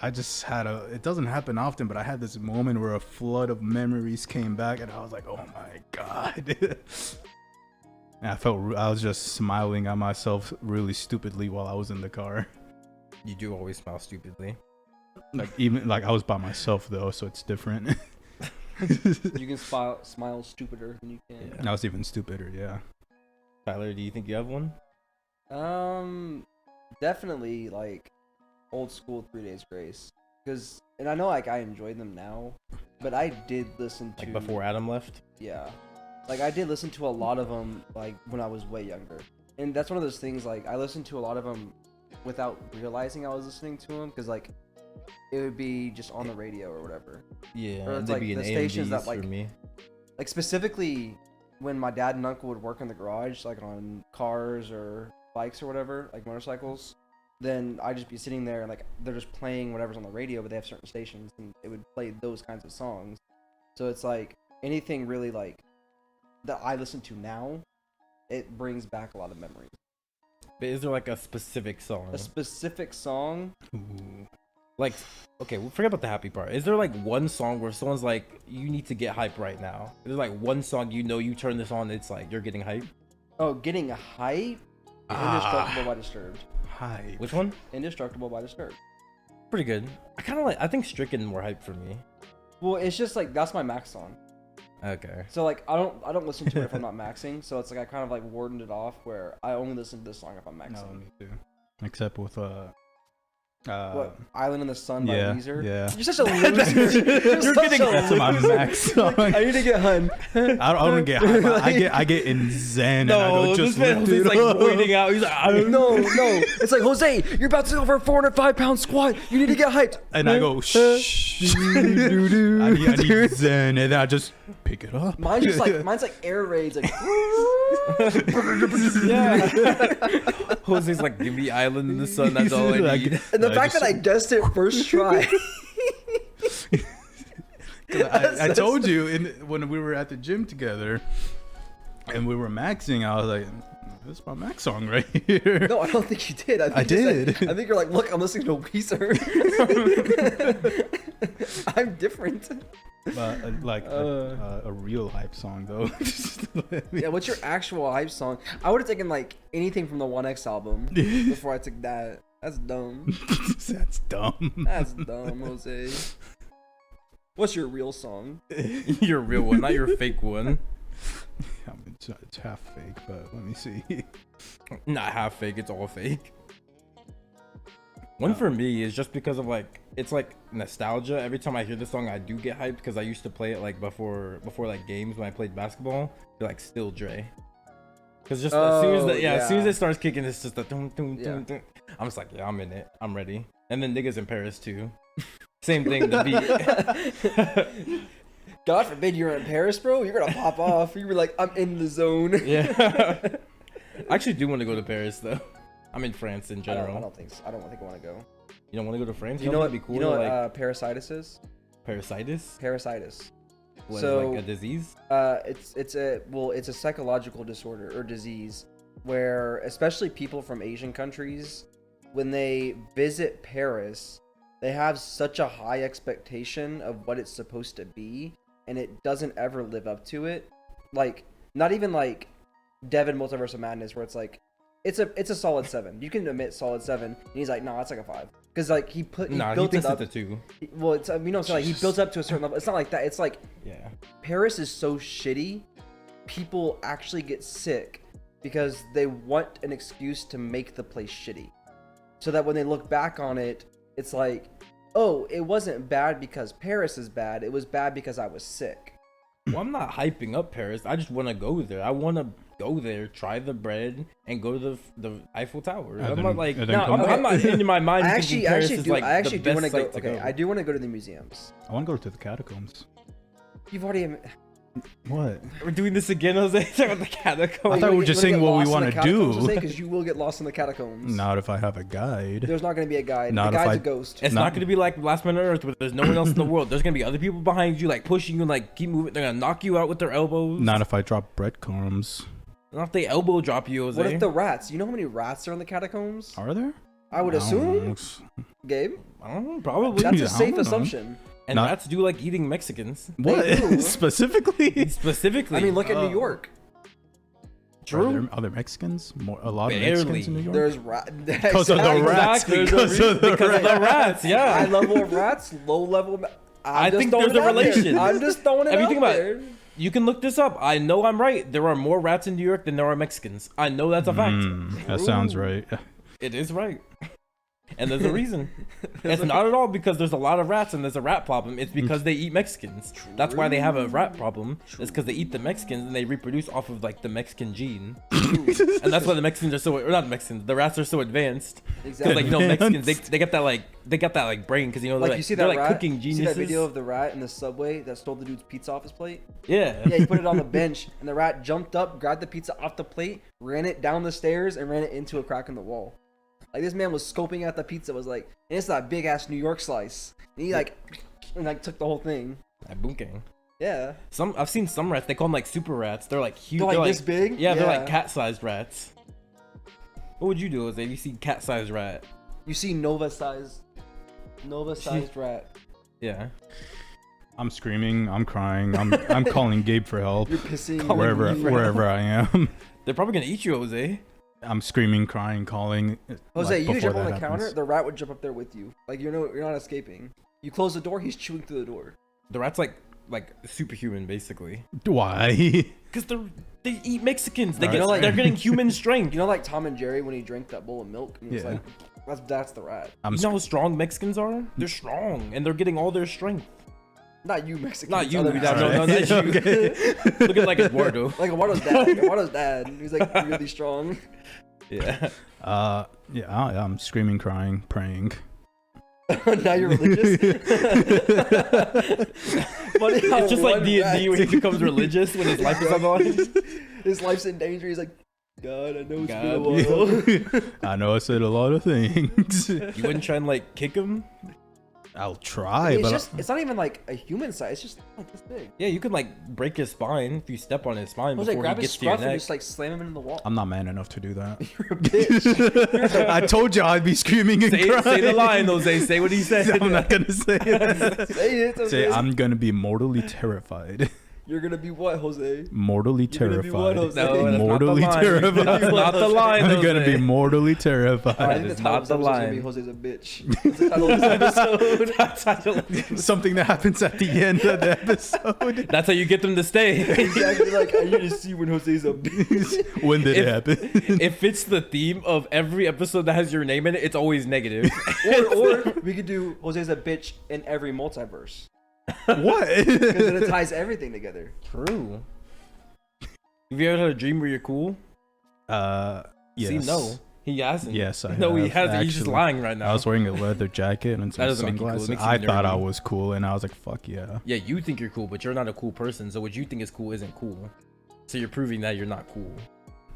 I just had it doesn't happen often, but I had this moment where a flood of memories came back, and I was like, oh my god. And I was just smiling at myself really stupidly while I was in the car. You do always smile stupidly. Like even like I was by myself though, so it's different. You can smile stupider than you can. Yeah. That was even stupider, yeah. Tyler, do you think you have one? Definitely like old school 3 Days Grace, and I know like I enjoy them now, but I did listen to Like before Adam left? Yeah, like I did listen to a lot of them like when I was way younger, and that's one of those things like I listened to a lot of them without realizing I was listening to them because like it would be just on the radio or whatever. Yeah, Or it's they'd like be in the stations that, AMVs like, for me. Like specifically when my dad and uncle would work in the garage, like on cars or bikes or whatever, like motorcycles, then I'd just be sitting there and like they're just playing whatever's on the radio, but they have certain stations and it would play those kinds of songs. So it's like anything really like that I listen to now, it brings back a lot of memories. But is there like a specific song? A specific song, Ooh. Like, okay, we'll forget about the happy part. Is there like one song where someone's like, you need to get hype right now? Is there like one song you turn this on, it's like you're getting hype? oh, getting a hype, Indestructible by Disturbed. Hi. Which one? Indestructible by Disturbed. Pretty good. I think Stricken more hype for me. Well, it's just like that's my max song. Okay. So like I don't listen to it if I'm not maxing. So it's like I kind of like wardened it off where I only listen to this song if I'm maxing. No, me too. Except with What? Island in the Sun by yeah, Weezer? yeah. You're such a loser. You're such a That's my loser. max song. I need to get hun. I don't get hype. I get in zen and I go No, just this man lift Jose's it like up. pointing out. He's like, No. It's like, Jose, you're about to go for a 405-pound squat. You need to get hyped. And I go shh. I need zen, and then I just pick it up. Mine's like air raids. Like, yeah. Jose's like, give me Island in the Sun. That's all I Like, need. and the fact that I guessed it first try. I told you when we were at the gym together and we were maxing, I was like, "This is my max song right here." No, I don't think you did. I did. I think you're like, look, I'm listening to Weezer. I'm different. But a real hype song though. Yeah, what's your actual hype song? I would have taken like anything from the 1X album before I took that. That's dumb. That's dumb. That's dumb, Jose. What's your real song? Your real one, not your fake one. I mean, it's half fake, but let me see. Not half fake, it's all fake. One for me is just because of like, it's like nostalgia. Every time I hear this song, I do get hyped because I used to play it like before like games when I played basketball. They're like Still Dre. Because just as soon as as soon as it starts kicking, it's just the dun, dun, dun, dun. I'm just like, yeah, I'm in it. I'm ready. And then niggas in Paris too. Same thing. The beat. God forbid you're in Paris, bro. You're gonna pop off. You were like, I'm in the zone. Yeah. I actually do want to go to Paris though. I'm in France in general. I don't think so. I don't think I want to go. You don't want to go to France? You know what? It'd be cool. You know to, what like parasitis is? parasitis. Parasitis. What, So like a disease? it's a psychological disorder or disease where especially people from Asian countries, when they visit Paris, they have such a high expectation of what it's supposed to be, and it doesn't ever live up to it. Like, not even like Devin Multiverse of Madness, where it's like, it's a solid 7. You can admit solid 7, and he's like, no, it's like a 5. Because like he built thinks it up. It's a 2. Well, it's so like he built up to a certain level. It's not like that. It's like, Yeah. Paris is so shitty, people actually get sick because they want an excuse to make the place shitty. So that when they look back on it, it's like, oh, it wasn't bad because Paris is bad. It was bad because I was sick. Well, I'm not hyping up Paris. I just want to go there. I want to go there, try the bread, and go to the Eiffel Tower. I'm not like, I'm not in my mind thinking Paris is like the best site to go. I do want to go to the museums. I want to go to the catacombs. You've already. What? We're doing this again, Jose. Talking about the catacombs. I thought we were just saying what we want to do. Because you will get lost in the catacombs. Not if I have a guide. There's not going to be a guide. Not the if guide's I- a ghost. It's not going to be like Last Man on Earth where there's no one else in the world. There's going to be other people behind you, like pushing you, like keep moving. They're going to knock you out with their elbows. Not if I drop breadcrumbs. Not if they elbow drop you, Jose. What if the rats? You know how many rats are in the catacombs? Are there? I would assume, Gabe. I don't know, probably. That's I a don't safe know. assumption. And Not- rats do like eating Mexicans. What? do. Specifically? Specifically. I mean, look at New York. True. Are there Mexicans? A lot of Barely. Mexicans in New York? There's rats. Because of the rats. Exactly. Because of the Because of the rats, High yeah. level of rats, low level. I think there's a relation. I'm just throwing it If you out think about there. it, you can look this up. I know I'm right. There are more rats in New York than there are Mexicans. I know that's a fact. That sounds right. It is right. And there's a reason. It's not at all because there's a lot of rats and there's a rat problem. It's because they eat Mexicans. That's why they have a rat problem. It's because they eat the Mexicans and they reproduce off of like the Mexican gene. And that's why the Mexicans are so, or not the Mexicans, the rats are so advanced. Because like, you know, Mexicans, they got that like brain because, you know, they're Like, like, you see they're that like rat? cooking You geniuses. see that video of the rat in the subway that stole the dude's pizza off his plate? Yeah. Yeah, he put it on the bench, and the rat jumped up, grabbed the pizza off the plate, ran it down the stairs, and ran it into a crack in the wall. Like, this man was scoping out the pizza, was like, and it's that big ass New York slice. And he like took the whole thing. At Boom Gang. Yeah. I've seen some rats. They call them like super rats. They're like huge. They're like this big? Yeah, they're Yeah. like cat-sized rats. What would you do if you see cat-sized rat? You see Nova sized rat. Yeah. I'm screaming. I'm crying. I'm calling Gabe for help. You're pissing. Wherever I am. They're probably gonna eat you, Jose. I'm screaming, crying, calling. Jose, like, you before jump on that the counter, happens. the rat would jump up there with you. Like, you're not escaping. You close the door, he's chewing through the door. The rat's like like superhuman, basically. Why? Because they eat Mexicans. They You get know, like- they're getting human strength. You know, like Tom and Jerry when he drank that bowl of milk, and he was Yeah. like, "That's the rat." I'm You know how strong Mexicans are? They're strong, and they're getting all their strength. Not you, Mexican. Not you. other No, Mexicans. no, that's you. Okay. Looking like Eduardo. Like Eduardo's dad. Eduardo's dad. He's like really strong. Yeah. I'm screaming, crying, praying. Now you're religious. Funny how It's just like one D&D rat- where he becomes religious when his life is on the line. His life's in danger. He's like, God, I know it's been a God. while. I know I said a lot of things. You wouldn't try and like kick him? I'll try, It's but just, it's not even like a human size. It's just like this big. Yeah, you could like break his spine if you step on his spine Jose, before grab he his gets to your scruff and neck. just like slam him into the wall. I'm not man enough to do that. You're a bitch. I told you I'd be screaming and crying. Say the line, Jose. Say what he said. I'm not gonna say it. Say it. Jose. Say I'm gonna be mortally terrified. You're gonna be what, Jose? Mortally You're gonna be what, terrified. Jose? No, that's Mortally not the line. terrified. That's not the line. I'm gonna Jose. be mortally I terrified. think is the not title the of this episode's gonna be line. Jose's a bitch. That's the title of this episode. Something that happens at the end of the episode. That's how you get them to stay. Exactly. Like I need to see when Jose's a bitch. When did it If- happen? It fits the theme of every episode that has your name in it. It's always negative. or we could do Jose's a bitch in every multiverse What? because then it ties everything together. True. Have you ever had a dream where you're cool? Yes. See, no. He hasn't. Yes, I No, he have, hasn't. He's just actually. lying right now. I was wearing a leather jacket and some doesn't make you cool. It sunglasses. makes you I thought I nerdy. was cool, and I was like, "Fuck yeah!" Yeah, you think you're cool, but you're not a cool person. So what you think is cool isn't cool. So you're proving that you're not cool.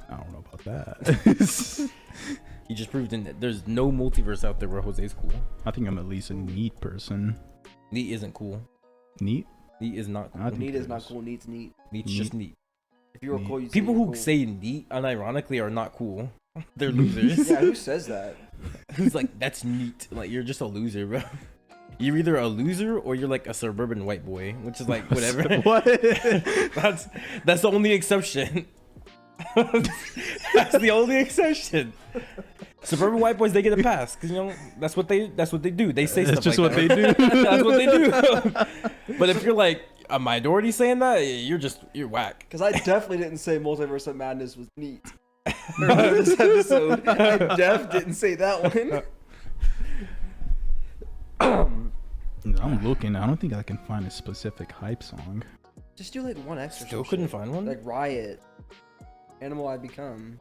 I don't know about that. You just proved that there's no multiverse out there where Jose's cool. I think I'm at least a neat person. Neat isn't cool. Neat? Neat is not I cool. think Neat it is not is. cool. Neat's neat. Neat's Neat. just neat. If you were Neat. cool, you'd People say who you're cool. say neat unironically are not cool. They're losers. Yeah, who says that? Who's like, that's neat. Like, you're just a loser, bro. You're either a loser or you're like a suburban white boy, which is like whatever. What? That's the only exception. That's the only exception. Suburban white boys, they get a pass because you know that's what they do. They say That's stuff just like what that. they do. That's what they do. But if you're like a minority saying that, you're whack. Because I definitely didn't say Multiverse of Madness was neat. Earlier this episode, I def didn't say that one. I'm looking. I don't think I can find a specific hype song. Just do like one extra. Still couldn't find one. Like Riot, Animal I Become.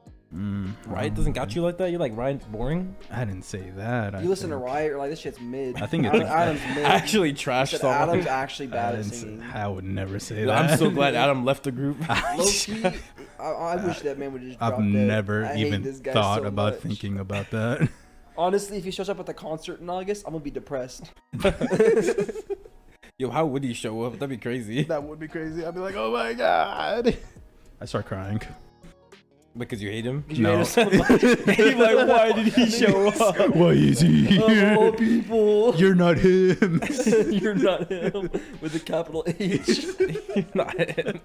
Riot doesn't got you like that. You're like Riot's boring. I didn't say that. You listen to Riot, you're like this shit's mid. I think it's Adam's mid. Actually, trash Said song. Adam's actually I, bad at didn't say, singing. I would never say that. I'm so glad Adam left the group. Low key, I wish that man would just drop I've dead. never I hate even this guy thought so about much. thinking about that. Honestly, if he shows up at the concert in August, I'm gonna be depressed. Yo, how would he show up? That'd be crazy. That would be crazy. I'd be like, oh my god. I start crying. Because you hate him? You No. hate us so much. You're like, why did he show up? Why is he Of here? all people, You're not him. you're not him with a capital H. You're not him.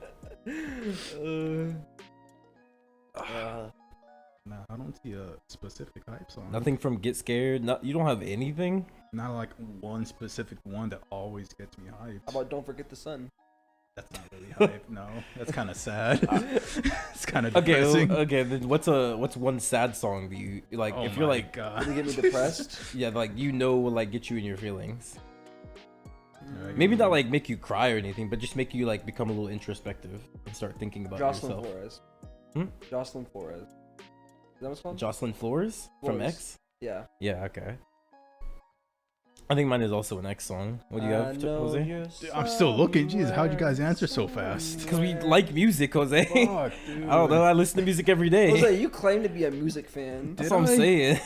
No, I don't see a specific hype song. Nothing from Get Scared. You don't have anything? Not like one specific one that always gets me hyped. How about Don't Forget the Sun? That's not really hype. No, that's kind of sad. It's kind of Okay, depressing. okay. Then what's one sad song that you like? Oh if you're my like, God. Will get me depressed? yeah, like will like get you in your feelings. Like, Maybe not like make you cry or anything, but just make you like become a little introspective and start thinking about Jocelyn yourself. Flores. Hmm? Jocelyn Flores. Is that what it's called? Jocelyn Flores from Flores. X. Yeah. Yeah, okay. I think mine is also an X song. What do you have, Jose? Dude, I'm still looking. Jeez, how'd you guys answer so fast? Because we like music, Jose. Fuck, dude. I don't know. I listen to music every day. Jose, you claim to be a music fan. That's Did what I'm I? saying.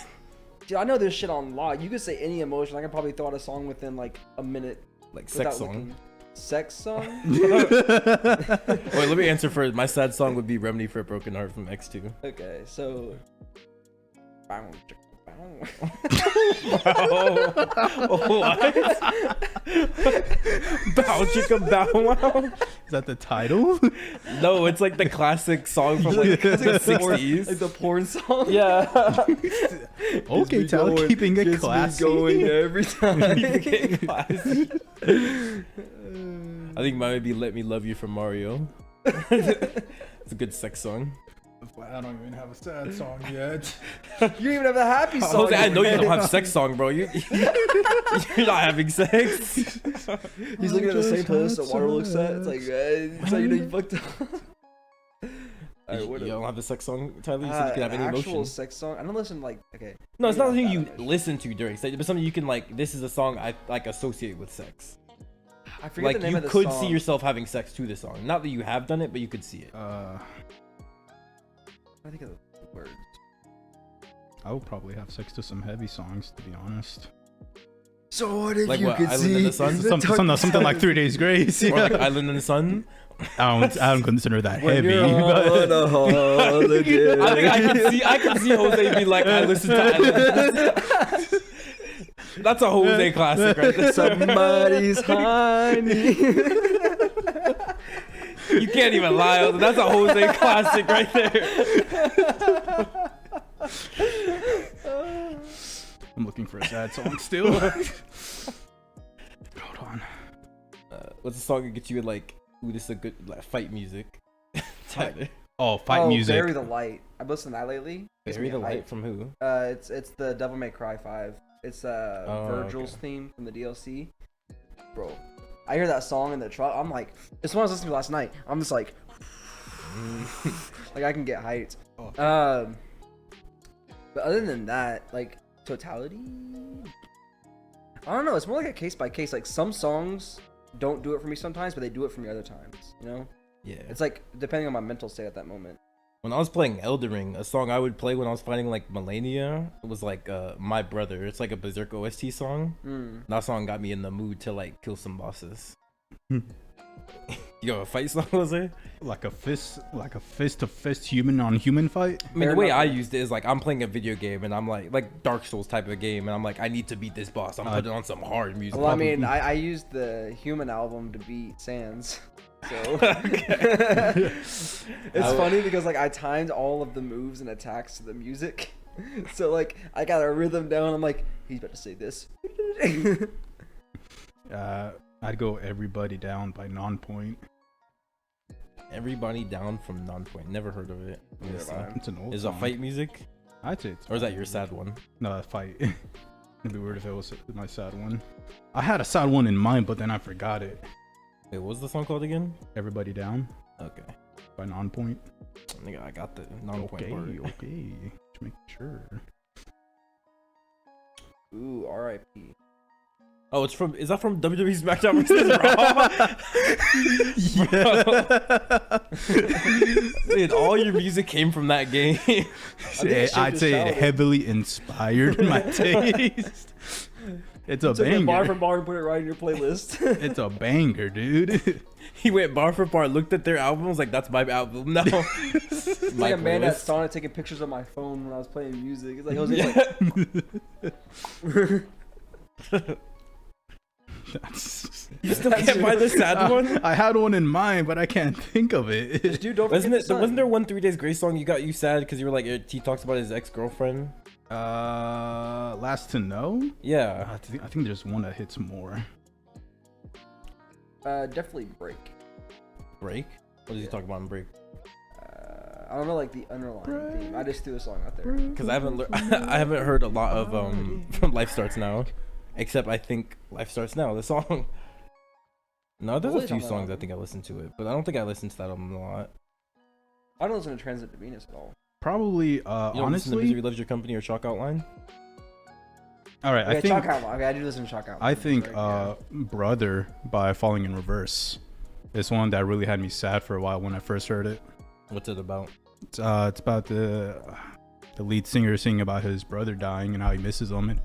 Dude, I know this shit on lock. You could say any emotion. I can probably throw out a song within like a minute. Like without sex song. looking. Sex song? Wait, let me answer first. My sad song would be Remedy for a Broken Heart from X2. Okay, so. What? Bow chicka bow wow? Is that the title? No, it's like the classic song from like the Like 60s. the porn song? Yeah. Okay, Tyler, keeping it classy. going every time. Classic. I think mine would be "Let Me Love You" from Mario. It's a good sex song. I don't even have a sad song yet. You don't even have a happy song. Jose, I know you don't have sex song, bro. You're not having sex. He's looking at the same playlist that Water looks at. It's like, that's how you know you fucked up. You don't have a sex song, Tyler? You said you can have any actual emotion. sex song? I don't listen to, like, okay. No, it's not something you emotion. listen to during sex, but something you can, like, this is a song I, like, associate with sex. I forget Like, the name you of the could song. see yourself having sex to this song. Not that you have done it, but you could see it. I think of the words. I would probably have sex to some heavy songs, to be honest. So what if Like you what, could Island see in the Sun? Something like 3 Days Grace. Or, Yeah. like, Island in the Sun. I don't consider that When heavy. you're But on a holiday. I think I can see Jose be like, I listen to Island in the Sun. That's a Jose classic right there. Somebody's honey. You can't even lie. That's a Jose classic right there. I'm looking for a sad song still. Hold on. What's the song that gets you in, like, ooh, this is a good, like, fight music? Tyler. Oh, fight music. Bury the Light. I've listened to that lately. Gets Bury me the hyped. Light from who? It's the Devil May Cry 5. It's Virgil's okay. theme from the DLC. Bro, I hear that song in the truck. I'm like, it's what I was listening to last night. I'm just like, like I can get hyped. Oh. But other than that, like totality, I don't know. It's more like a case by case. Like some songs don't do it for me sometimes, but they do it for me other times. You know, Yeah. it's like depending on my mental state at that moment. When I was playing Elden Ring, a song I would play when I was fighting, like, Millennia was, like, My Brother. It's, like, a Berserk OST song. That song got me in the mood to, like, kill some bosses. You have a fight song, Jose? Like a fist to fist human on human fight. I mean, the way I used it is, like, I'm playing a video game, and I'm, like Dark Souls type of game, and I'm like, I need to beat this boss. I'm putting on some hard music. Well, I mean, I used the Human album to beat Sans. So it's funny because like I timed all of the moves and attacks to the music. So like I got a rhythm down. I'm like, he's about to say this. I'd go Everybody Down by Nonpoint. Everybody Down from Nonpoint. Never heard of it. It's an old Is song. it fight music? I'd say it's Or is that your sad one? No, fight. It'd be weird if it was my sad one. I had a sad one in mind, but then I forgot it. Wait, what was the song called again? Everybody Down Okay. by Nonpoint. I got the Nonpoint part. Okay. Just make sure. Ooh, R.I.P. Oh, is that from WWE SmackDown vs. Raw? Dude, all your music came from that game. I'd say it heavily inspired my taste. It's a Took it bar for banger. bar and put it right in your playlist. It's a banger, dude. He went bar for bar, looked at their album, was like, that's my album now. It's like a man at Sonic taking pictures of my phone when I was playing music. It's like Jose's like, You still can't find the sad one? I had one in mind, but I can't think of it. dude, don't forget the sun. Wasn't there one 3 Days Grace song you got you sad because you were like, he talks about his ex-girlfriend? Last to Know? Yeah. I think there's one that hits more. Definitely Break. Break? What does he talk about in Break? I don't know, like the underlying theme. I just threw a song out there. Because I haven't heard a lot of from Life Starts Now, except I think Life Starts Now, the song. No, there's What a few was on that songs I album? think I listened to it, but I don't think I listened to that album a lot. I don't listen to Transit to Venus at all. Probably, You don't listen to honestly. Misery Loves Your Company or Chalk Outline? All right, Okay, I think. Chalk Outline. Okay, I do listen to Chalk Outline. I think Sorry, Brother by Falling in Reverse is one that really had me sad for a while when I first heard it. What's it about? It's about the lead singer singing about his brother dying and how he misses him,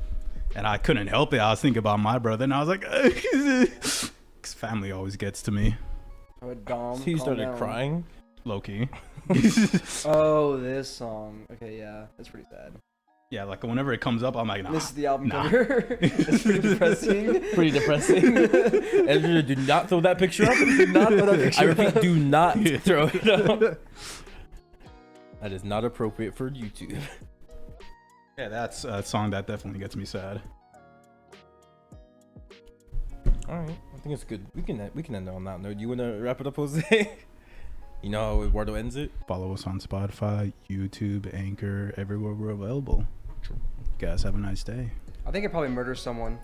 and I couldn't help it. I was thinking about my brother, and I was like, because family always gets to me. yeah. Dom, So you calm started down. crying? Low key. Oh, this song. Okay, yeah, that's pretty sad. Yeah, like whenever it comes up, I'm like, nah. This is the album nah. cover. It's pretty depressing. Pretty depressing. Ezra, do not throw that picture up. Do not throw that I picture repeat, up. do not throw it up. That is not appropriate for YouTube. Yeah, that's a song that definitely gets me sad. All right, I think it's good. We can end it on that note. You wanna wrap it up, Jose? You know how Eduardo ends it. Follow us on Spotify, YouTube, Anchor, everywhere we're available. Guys, have a nice day. I think it probably murders someone.